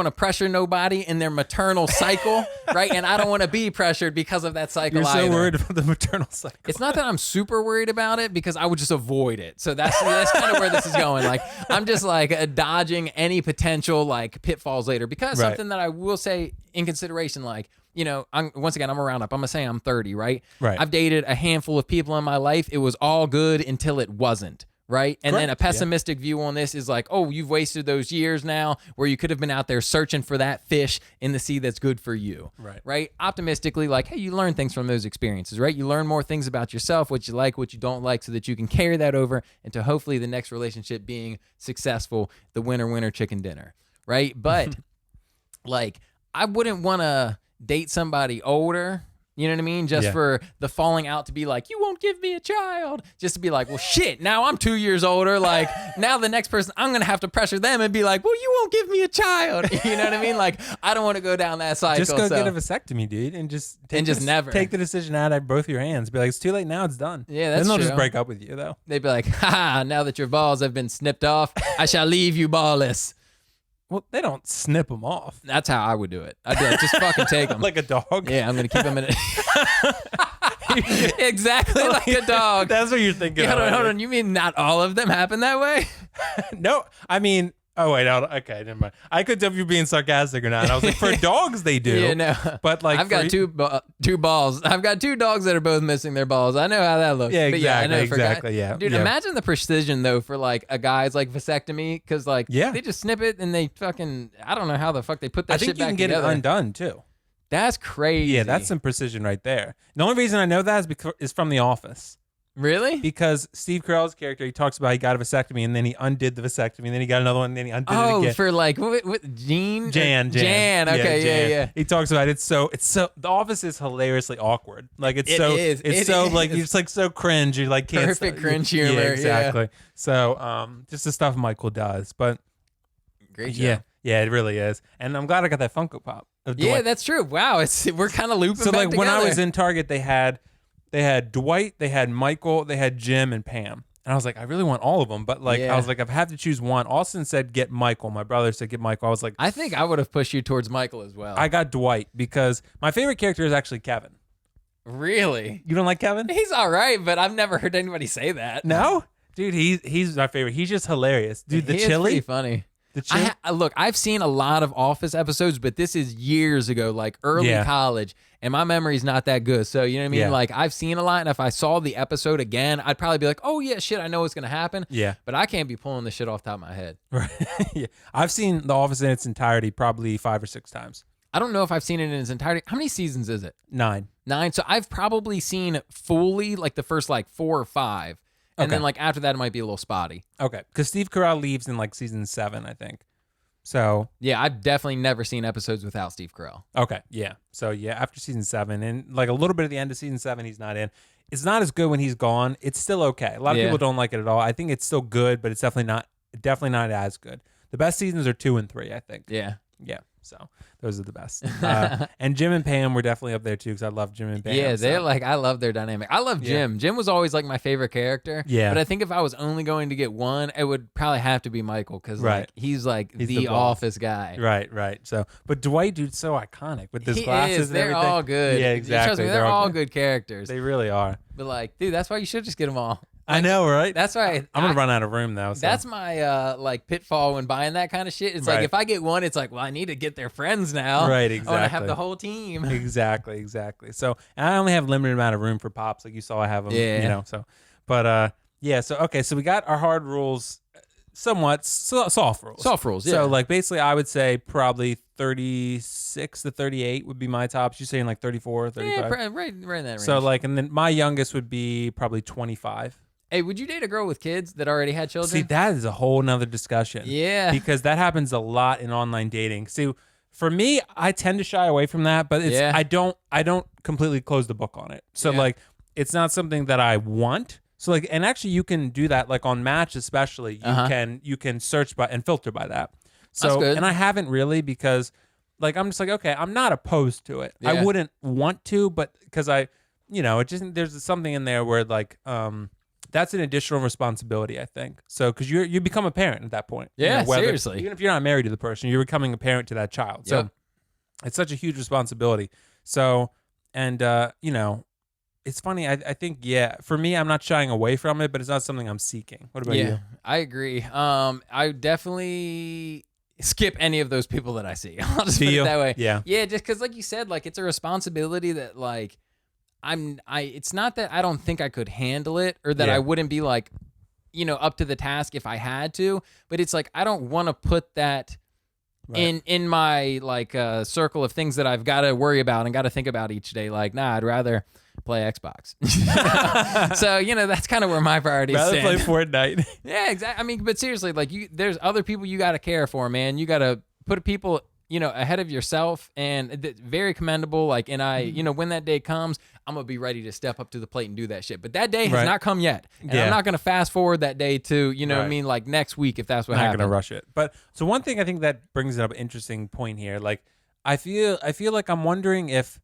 to pressure nobody in their maternal cycle, right? And I don't want to be pressured because of that cycle. You're so either. worried about the maternal cycle. It's not that I'm super worried about it because I would just avoid it. So that's kind of where this is going. Like I'm just like dodging any potential like pitfalls later because something that I will say in consideration, like, I'm a roundup. I'm going to say I'm 30, right? Right. I've dated a handful of people in my life. It was all good until it wasn't. Right. And then a pessimistic view on this is like, oh, you've wasted those years now where you could have been out there searching for that fish in the sea that's good for you. Right. Right. Optimistically, like, hey, you learn things from those experiences, right? You learn more things about yourself, what you like, what you don't like, so that you can carry that over into hopefully the next relationship being successful, the winner chicken dinner. Right. But like, I wouldn't want to date somebody older. You know what I mean? Just for the falling out to be like, you won't give me a child. Just to be like, well, shit, now I'm 2 years older. Like, now the next person, I'm going to have to pressure them and be like, well, you won't give me a child. You know what I mean? Like, I don't want to go down that cycle. Just go get a vasectomy, dude, and just never take the decision out of both your hands. Be like, it's too late now, it's done. Yeah, that's Then they'll true. just break up with you, though. They'd be like, ha, now that your balls have been snipped off, I shall leave you ballless. Well, they don't snip them off. That's how I would do it. I'd be like, just fucking take them. Like a dog? Yeah, I'm going to keep them in it. Exactly like a dog. That's what you're thinking. Yeah, of, hold on. You mean not all of them happen that way? No, I mean, oh wait, okay, never mind. I could tell if you're being sarcastic or not. And I was like, for dogs, they do. Yeah, no. But like, I've got two balls. I've got 2 dogs that are both missing their balls. I know how that looks. Yeah, But exactly, I know exactly, yeah. Dude, Yeah. imagine the precision though for like a guy's like vasectomy, because like they just snip it and they fucking, I don't know how the fuck they put that shit back together. I think you can get it undone too. That's crazy. Yeah, that's some precision right there. The only reason I know that is from The Office. Really? Because Steve Carell's character, he talks about he got a vasectomy and then he undid the vasectomy and then he got another one and then he undid it again. Oh, for like what Jan. Jan. Okay, yeah. He talks about it's so The Office is hilariously awkward. Like it is like it's like so cringe. You like can't perfect cringe humor. Yeah, exactly. So just the stuff Michael does, but great job. Yeah, it really is. And I'm glad I got that Funko Pop. Yeah, that's true. Wow, we're kind of looping. So back like when I together. was in Target, they had Dwight, they had Michael, they had Jim and Pam. And I was like, I really want all of them, but like I was like, if I have to choose one, Austin said get Michael. My brother said get Michael. I was like, I think I would have pushed you towards Michael as well. I got Dwight because my favorite character is actually Kevin. Really? You don't like Kevin? He's all right, but I've never heard anybody say that. No, dude, he's my favorite. He's just hilarious, dude. The He is chili, pretty funny. the chili. Look, I've seen a lot of Office episodes, but this is years ago, like early college, and my memory's not that good. So, you know what I mean? Yeah. Like, I've seen a lot, and if I saw the episode again, I'd probably be like, oh, yeah, shit, I know what's going to happen. Yeah. But I can't be pulling this shit off the top of my head. Right. Yeah, I've seen The Office in its entirety probably 5 or 6 times. I don't know if I've seen it in its entirety. How many seasons is it? 9. 9. So I've probably seen fully like the first like 4 or 5. And then like after that, it might be a little spotty. Okay, because Steve Carell leaves in like season 7, I think. So yeah, I've definitely never seen episodes without Steve Carell. Okay, yeah. So yeah, after season 7 and like a little bit at the end of season 7, he's not in. It's not as good when he's gone. It's still okay. A lot of people don't like it at all. I think it's still good, but it's definitely not as good. The best seasons are 2 and 3, I think. Yeah. Yeah. So those are the best. And Jim and Pam were definitely up there too because I love Jim and Pam. Yeah, they're like, I love their dynamic. I love Jim. Jim was always like my favorite character. Yeah. But I think if I was only going to get one, it would probably have to be Michael because like he's the Office guy. Right. So, but Dwight, dude's so iconic with his glasses and they're everything. all good. Yeah, exactly. Trust me, they're all good characters. They really are. But like, dude, that's why you should just get them all. I know, right? That's right. I'm gonna run out of room though. So. That's my like pitfall when buying that kind of shit. It's like if I get one, it's like, well, I need to get their friends now. Right, exactly. I want to have the whole team. Exactly. So and I only have limited amount of room for pops, like you saw. I have them, you know. So, but yeah. So okay. So we got our hard rules, somewhat soft rules. Soft rules. Yeah. So like basically, I would say probably 36 to 38 would be my tops. You're saying like 34, 35. Yeah, right in that range. So like, and then my youngest would be probably 25. Hey, would you date a girl with kids that already had children? See, that is a whole nother discussion. Yeah. Because that happens a lot in online dating. See, for me, I tend to shy away from that, but it's I don't completely close the book on it. So like it's not something that I want. So like, and actually you can do that like on Match especially. You can search by and filter by that. So that's good. And I haven't really because like I'm just like, okay, I'm not opposed to it. I wouldn't want to, but because it just there's something in there where like that's an additional responsibility, I think. So, because you become a parent at that point. Yeah, seriously. Even if you're not married to the person, you're becoming a parent to that child. So, it's such a huge responsibility. So, and, it's funny. I think, for me, I'm not shying away from it, but it's not something I'm seeking. What about you? I agree. I definitely skip any of those people that I see. I'll just put it that way. Yeah. Yeah, just because, like you said, like it's a responsibility that, like, it's not that I don't think I could handle it or that I wouldn't be like, up to the task if I had to, but it's like, I don't want to put that in my like circle of things that I've got to worry about and got to think about each day. Like, nah, I'd rather play Xbox. So, that's kind of where my priorities stand. Rather play Fortnite. Yeah, exactly. I mean, but seriously, like there's other people you got to care for, man. You got to put people ahead of yourself, and very commendable. Like, and when that day comes, I'm gonna be ready to step up to the plate and do that shit. But that day has not come yet, and I'm not gonna fast forward that day to, what I mean, like next week if that's what happens. I'm not gonna rush it. But so one thing I think that brings up an interesting point here. Like, I feel like I'm wondering if,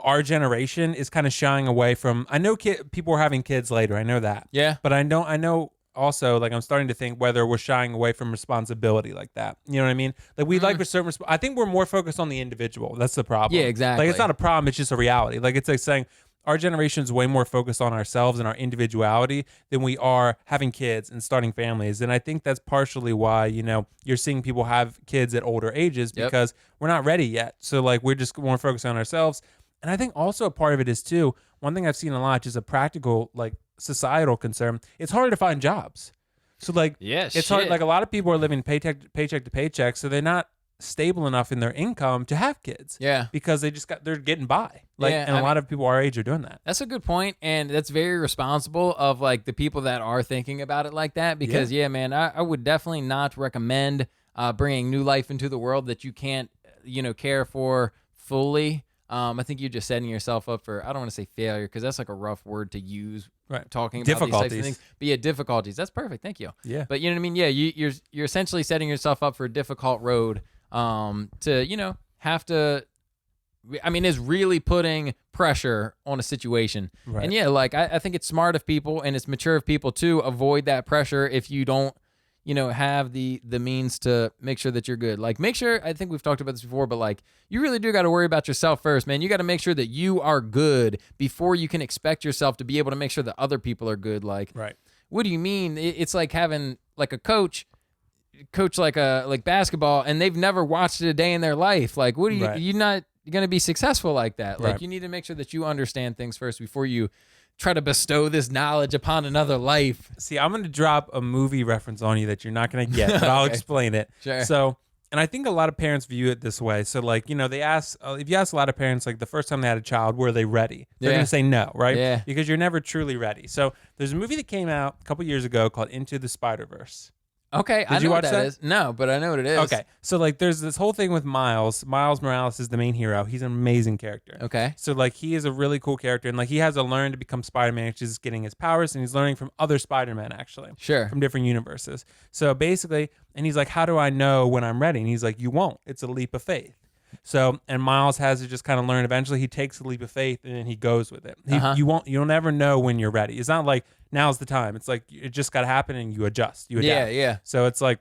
our generation is kind of shying away from. I know people are having kids later. I know that. Yeah. But I know. Also, like I'm starting to think whether we're shying away from responsibility like that. You know what I mean? Like we like a certain. I think we're more focused on the individual. That's the problem. Yeah, exactly. Like it's not a problem. It's just a reality. Like it's like saying, our generation is way more focused on ourselves and our individuality than we are having kids and starting families. And I think that's partially why, you're seeing people have kids at older ages because we're not ready yet. So like we're just more focused on ourselves. And I think also a part of it is too, one thing I've seen a lot, just a practical, like societal concern. It's harder to find jobs. So like, it's hard. Like a lot of people are living paycheck to paycheck. So they're not stable enough in their income to have kids. Yeah. Because they're getting by. And a lot of people our age are doing that. That's a good point, and that's very responsible of like the people that are thinking about it like that. Because man, I would definitely not recommend bringing new life into the world that you can't, care for fully. I think you're just setting yourself up for, I don't want to say failure because that's like a rough word to use. Right. Talking about these types of things, but difficulties. That's perfect. Thank you. Yeah. But you know what I mean. Yeah, you're essentially setting yourself up for a difficult road. To have to. I mean, is really putting pressure on a situation. Right. And like I think it's smart of people and it's mature of people to avoid that pressure if you don't, have the means to make sure that you're good. Like make sure, I think we've talked about this before, but like you really do got to worry about yourself first, man. You got to make sure that you are good before you can expect yourself to be able to make sure that other people are good. Like, right. What do you mean? It's like having like a coach like basketball and they've never watched it a day in their life. Like, what are you, you're not going to be successful like that. Like you need to make sure that you understand things first before you try to bestow this knowledge upon another life. See, I'm going to drop a movie reference on you that you're not going to get, but I'll explain it. Sure. So, and I think a lot of parents view it this way. So like, they ask, if you ask a lot of parents, like the first time they had a child, were they ready? They're going to say no, right? Yeah. Because you're never truly ready. So there's a movie that came out a couple years ago called Into the Spider-Verse. Okay, I know what that is. No, but I know what it is. Okay, so like there's this whole thing with Miles. Miles Morales is the main hero. He's an amazing character. Okay. So like he is a really cool character, and like he has to learn to become Spider-Man, which is getting his powers, and he's learning from other Spider-Men actually. Sure. From different universes. So basically, and he's like, how do I know when I'm ready? And he's like, you won't. It's a leap of faith. So, and Miles has to just kind of learn. Eventually, he takes a leap of faith and then he goes with it. You'll never know when you're ready. It's not like now's the time. It's like it just got to happen and you adjust. You adapt. Yeah. So it's like,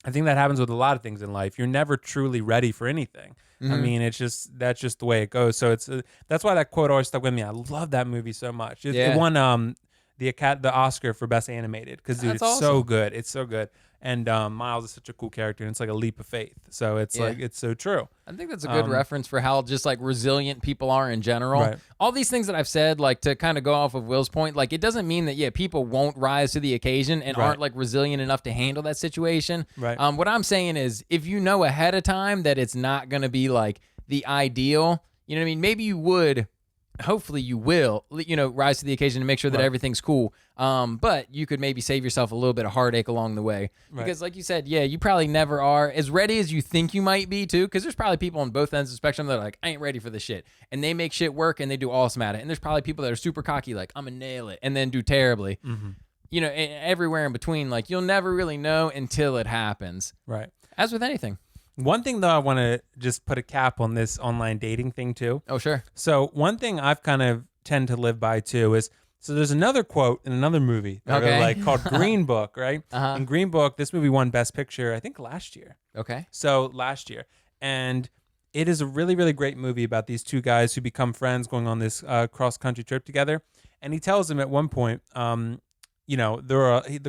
I think that happens with a lot of things in life. You're never truly ready for anything. Mm-hmm. I mean, that's just the way it goes. So that's why that quote always stuck with me. I love that movie so much. It won the Oscar for Best Animated because dude, it's awesome. So good. It's so good. And Miles is such a cool character, and it's like a leap of faith. So it's like it's so true. I think that's a good reference for how just like resilient people are in general. Right. All these things that I've said, like to kind of go off of Will's point, like it doesn't mean that people won't rise to the occasion and aren't like resilient enough to handle that situation. Right. What I'm saying is, if you know ahead of time that it's not going to be like the ideal, you know what I mean? Maybe you would. Hopefully you will, rise to the occasion to make sure that everything's cool. But you could maybe save yourself a little bit of heartache along the way. Because like you said, you probably never are as ready as you think you might be too. Because there's probably people on both ends of the spectrum that are like, I ain't ready for this shit. And they make shit work and they do awesome at it. And there's probably people that are super cocky, like, I'm gonna nail it, and then do terribly. Mm-hmm. Everywhere in between, like you'll never really know until it happens. Right. As with anything. One thing, though, I want to just put a cap on this online dating thing, too. Oh, sure. So one thing I've kind of tend to live by, too, is so there's another quote in another movie that I really like called Green Book, right? In Green Book, this movie won Best Picture, I think, last year. Okay. So last year. And it is a really, really great movie about these two guys who become friends going on this cross-country trip together. And he tells them at one point, the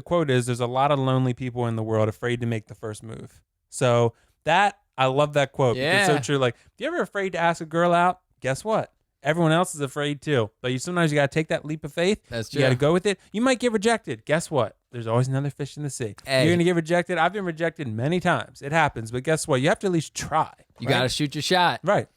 quote is, there's a lot of lonely people in the world afraid to make the first move. So I love that quote. Yeah. It's so true. Like, if you're ever afraid to ask a girl out, guess what? Everyone else is afraid too. But sometimes you got to take that leap of faith. That's true. You got to go with it. You might get rejected. Guess what? There's always another fish in the sea. Hey. You're going to get rejected. I've been rejected many times. It happens. But guess what? You have to at least try. You got to shoot your shot. Right.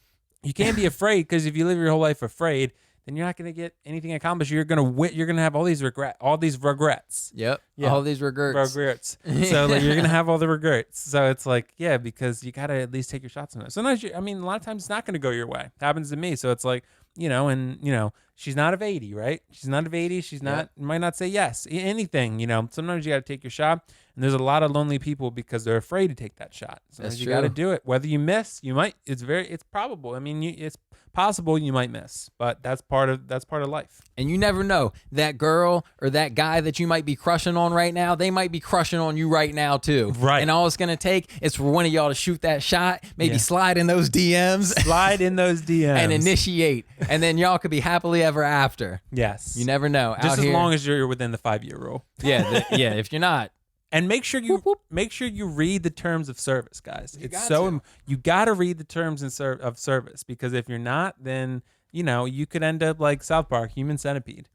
You can't be afraid, because if you live your whole life afraid, then you're not going to get anything accomplished. You're going to have all these regrets. Yep. Yeah. All these regrets. So like, you're going to have all the regrets. So it's like, because you got to at least take your shots on it. Sometimes, a lot of times it's not going to go your way. It happens to me. So it's like, she's not of 80, right? She's not of 80. She's not, might not say yes. Anything, sometimes you got to take your shot. And there's a lot of lonely people because they're afraid to take that shot. Sometimes you got to do it. Whether you miss, you might, it's probable. It's possible you might miss, but that's part of life. And you never know, that girl or that guy that you might be crushing on right now, they might be crushing on you right now too. Right. And all it's going to take is for one of y'all to shoot that shot, maybe slide in those DMs. Slide in those DMs. And initiate. And then y'all could be happily ever after. Yes. You never know. Just out as here. long as you're within the 5-year rule. Yeah, if you're not. And make sure you read the terms of service, guys. You got to read the terms of service, because if you're not, then you could end up like South Park, human centipede.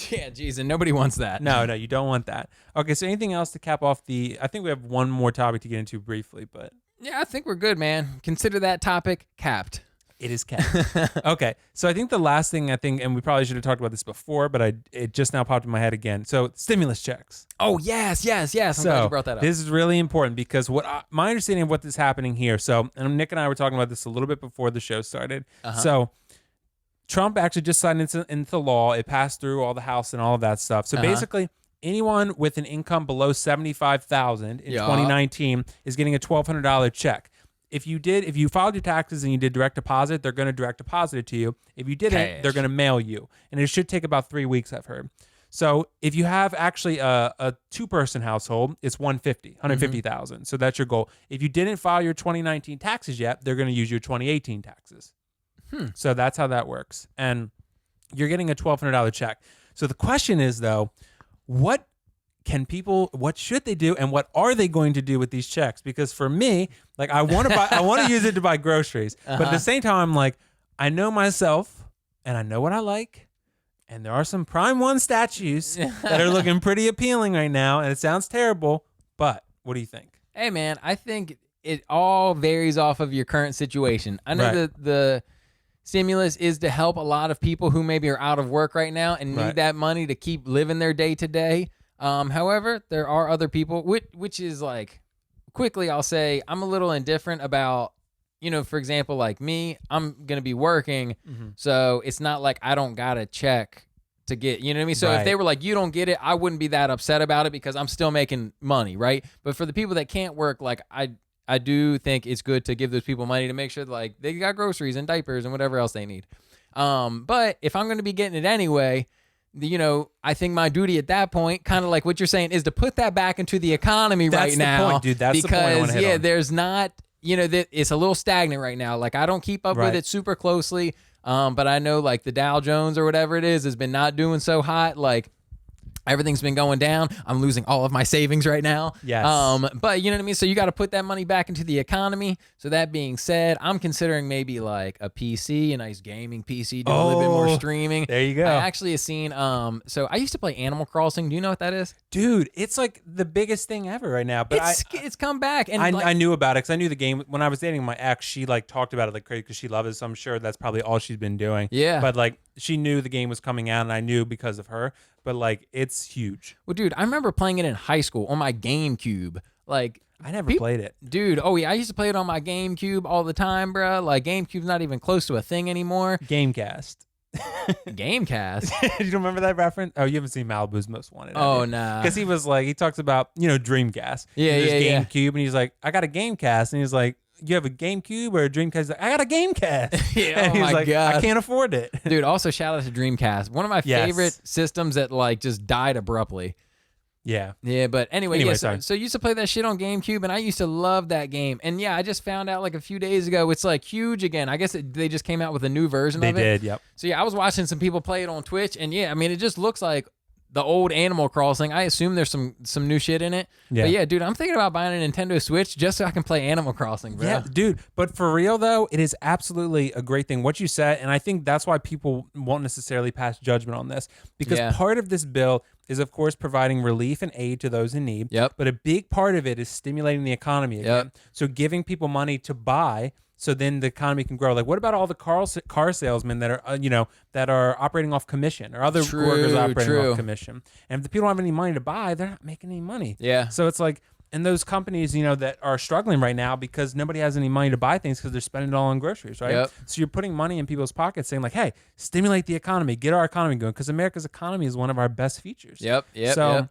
Yeah, geez, and nobody wants that. No, you don't want that. Okay, so anything else to cap off I think we have one more topic to get into briefly, but yeah, I think we're good, man. Consider that topic capped. It is capped. Okay, so I think the last thing and we probably should have talked about this before, but it just now popped in my head again. So stimulus checks. Oh yes. I'm glad you brought that up. This is really important because my understanding of what is happening here. So, and Nick and I were talking about this a little bit before the show started. So, Trump actually just signed into law. It passed through all the House and all of that stuff. So basically, anyone with an income below $75,000 in 2019 is getting a $1,200 check. If you filed your taxes and you did direct deposit, they're going to direct deposit it to you. If you didn't, they're going to mail you. And it should take about 3 weeks, I've heard. So if you have actually a two-person household, it's $150,000. So that's your goal. If you didn't file your 2019 taxes yet, they're going to use your 2018 taxes. So that's how that works. And you're getting a $1,200 check. So the question is, though, what should they do, and what are they going to do with these checks? Because for me, like, I want to use it to buy groceries, but at the same time, I'm like, I know myself and I know what I like, and there are some Prime 1 statues that are looking pretty appealing right now, and it sounds terrible, but what do you think? Hey man, I think it all varies off of your current situation. I know the stimulus is to help a lot of people who maybe are out of work right now and need that money to keep living their day to day. However, there are other people, which is like, quickly, I'll say I'm a little indifferent about, for example, like me, I'm going to be working. So it's not like I don't got a check to get, you know what I mean? So if they were like, you don't get it, I wouldn't be that upset about it because I'm still making money, right? But for the people that can't work, like I do think it's good to give those people money to make sure that, like, they got groceries and diapers and whatever else they need. But if I'm going to be getting it anyway, I think my duty at that point, kind of like what you're saying, is to put that back into the economy right now. That's the point, dude. That's the point I want to hit on. There's not, that it's a little stagnant right now. Like, I don't keep up with it super closely, but I know, like, the Dow Jones or whatever it is has been not doing so hot. Like, everything's been going down. I'm losing all of my savings right now. Yes. But you know what I mean? So you got to put that money back into the economy. So that being said, I'm considering maybe like a PC, a nice gaming PC, do a little bit more streaming. There you go. I actually have seen, so I used to play Animal Crossing. Do you know what that is? Dude, it's like the biggest thing ever right now. But it's come back. And I knew about it because I knew the game. When I was dating my ex, she like talked about it like crazy because she loves it. So I'm sure that's probably all she's been doing. Yeah. But like, she knew the game was coming out, and I knew because of her. But like, it's huge. Well, dude, I remember playing it in high school on my GameCube. Like, I never played it. Dude, oh yeah, I used to play it on my GameCube all the time, bro. Like, GameCube's not even close to a thing anymore. Gamecast. Gamecast? Do you remember that reference? Oh, you haven't seen Malibu's Most Wanted. Oh, nah. Because he was like, he talks about, Dreamcast. Yeah, GameCube, and he's like, I got a Gamecast. And he's like, you have a GameCube or a Dreamcast? He's like, I got a Gamecast. And he's like, God. I can't afford it. Dude, also shout out to Dreamcast. One of my favorite systems that like just died abruptly. Yeah. Yeah, but anyway, sorry. So I used to play that shit on GameCube, and I used to love that game. And yeah, I just found out like a few days ago, it's like huge again. I guess they just came out with a new version of it. They did, yep. So yeah, I was watching some people play it on Twitch, and yeah, I mean, it just looks like the old Animal Crossing. I assume there's some new shit in it. Yeah. But yeah, dude, I'm thinking about buying a Nintendo Switch just so I can play Animal Crossing, bro. Yeah, dude. But for real, though, it is absolutely a great thing. What you said, and I think that's why people won't necessarily pass judgment on this. Because part of this bill is, of course, providing relief and aid to those in need. Yep. But a big part of it is stimulating the economy again. Yep. So giving people money to buy, so then the economy can grow. Like, what about all the car salesmen that are, that are operating off commission, or other workers operating off commission? And if the people don't have any money to buy, they're not making any money. Yeah. So it's like, and those companies, that are struggling right now because nobody has any money to buy things because they're spending it all on groceries, right? Yep. So you're putting money in people's pockets, saying like, "Hey, stimulate the economy, get our economy going," because America's economy is one of our best features. Yep. So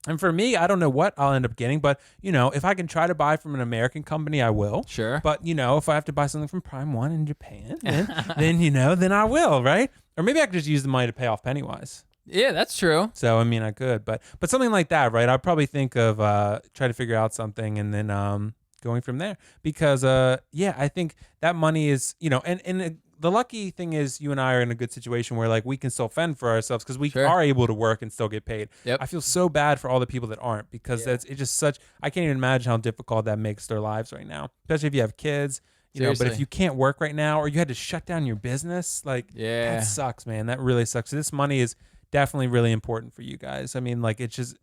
And for me, I don't know what I'll end up getting, but if I can try to buy from an American company, I will. Sure. But if I have to buy something from Prime One in Japan, then I will, right? Or maybe I could just use the money to pay off Pennywise. Yeah, that's true. So I mean, I could, but something like that, right? I'd probably think of try to figure out something and then going from there, because I think that money is and the lucky thing is you and I are in a good situation where like we can still fend for ourselves because we are able to work and still get paid. Yep. I feel so bad for all the people that aren't, because it's just such, I can't even imagine how difficult that makes their lives right now, especially if you have kids. But if you can't work right now, or you had to shut down your business, like that sucks, man. That really sucks. So this money is definitely really important for you guys. I mean, like, it's just,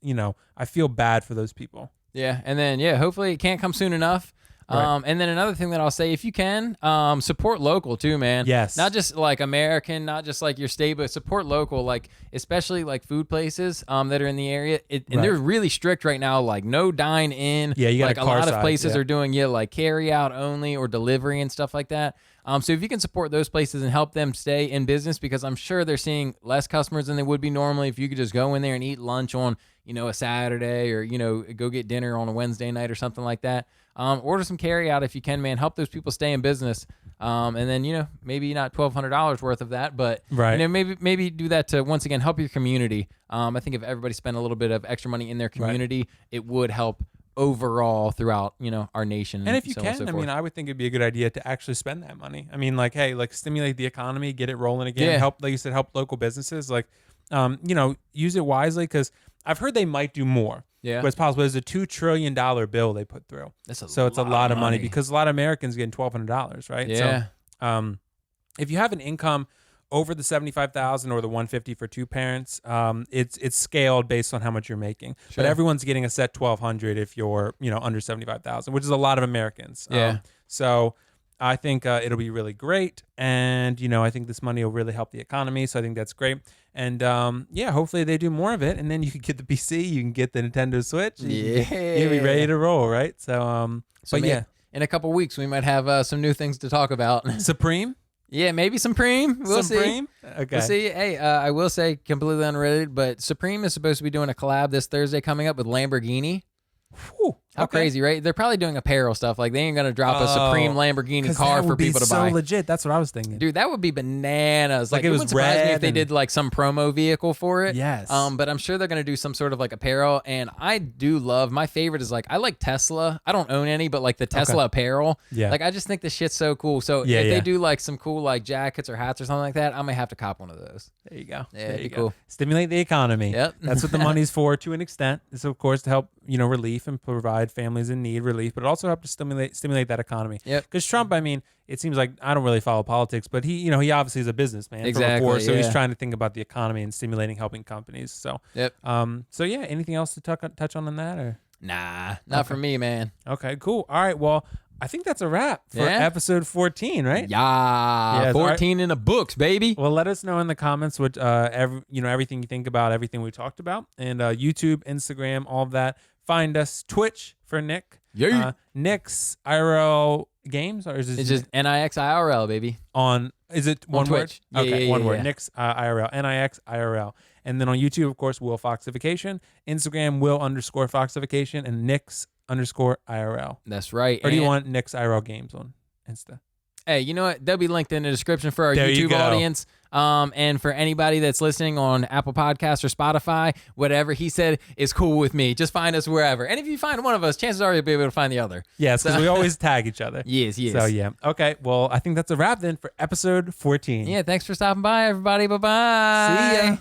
I feel bad for those people. Yeah. And then, hopefully it can't come soon enough. Right. And then another thing that I'll say, if you can, support local too, man. Yes. Not just like American, not just like your state, but support local, like especially like food places that are in the area. And they're really strict right now, like no dine in. Yeah, you got like a lot of places are doing like carry out only or delivery and stuff like that. So if you can support those places and help them stay in business, because I'm sure they're seeing less customers than they would be normally if you could just go in there and eat lunch on, a Saturday, or, go get dinner on a Wednesday night or something like that. Order some carry out if you can, man. Help those people stay in business. And then, maybe not $1,200 worth of that, but maybe do that to, once again, help your community. I think if everybody spent a little bit of extra money in their community, it would help overall throughout, our nation. And if you can, I mean, I would think it'd be a good idea to actually spend that money. I mean, like, hey, like stimulate the economy, get it rolling again, help, like you said, help local businesses, like, use it wisely, because I've heard they might do more. Yeah. But it's possible. There's a $2 trillion bill they put through. It's a lot of money, because a lot of Americans getting $1,200, right? Yeah. So, if you have an income over the $75,000 or the $150,000 for two parents, it's scaled based on how much you're making. Sure. But everyone's getting a set $1,200 if you're under $75,000, which is a lot of Americans. Yeah. So I think it'll be really great, and I think this money will really help the economy. So I think that's great, and hopefully they do more of it, and then you can get the PC, you can get the Nintendo Switch, you'll be ready to roll, right? So, in a couple weeks we might have some new things to talk about. Supreme. Yeah, maybe Supreme. We'll see. Okay. We'll see. Hey, I will say, completely unrelated, but Supreme is supposed to be doing a collab this Thursday coming up with Lamborghini. Whew. How crazy, right? They're probably doing apparel stuff. Like, they ain't going to drop a Supreme Lamborghini car for people to buy. So legit. That's what I was thinking. Dude, that would be bananas. Like, it wouldn't surprise me if they did like some promo vehicle for it. Yes. But I'm sure they're going to do some sort of like apparel. And I do love, my favorite is like, I like Tesla. I don't own any, but like the Tesla apparel. Yeah. Like, I just think the shit's so cool. So if they do like some cool like jackets or hats or something like that, I might have to cop one of those. There you go. Yeah, it'd be cool. Stimulate the economy. Yep. That's what the money's for, to an extent. It's of course to help, relief and provide families in need relief, but also help to stimulate that economy. Yep. Because Trump, I mean, it seems like, I don't really follow politics, but he obviously is a businessman. Exactly. From before, so he's trying to think about the economy and stimulating, helping companies. So, yep. So yeah, anything else to touch on that, or? Nah, not for me, man. Okay, cool. All right, well, I think that's a wrap for episode 14, right? Yeah, 14 in the books, baby. Well, let us know in the comments what everything you think about everything we talked about, and YouTube, Instagram, all of that. Find us Twitch for Nick. Yeah. Nick's IRL games, or is it just NIX IRL, baby? Is it one on word? Twitch? Yeah, one word. Yeah. Nick's IRL, NIX IRL, and then on YouTube, of course, Will Foxification, Instagram Will_Foxification, and Nick's _IRL. That's right. Or do you want Nick's IRL games on Insta? Hey, you know what? They'll be linked in the description for our There YouTube audience. And for anybody that's listening on Apple Podcasts or Spotify, whatever he said is cool with me. Just find us wherever. And if you find one of us, chances are you'll be able to find the other. Yes, because we always tag each other. Yes. So, yeah. Okay, well, I think that's a wrap then for episode 14. Yeah, thanks for stopping by, everybody. Bye-bye. See ya.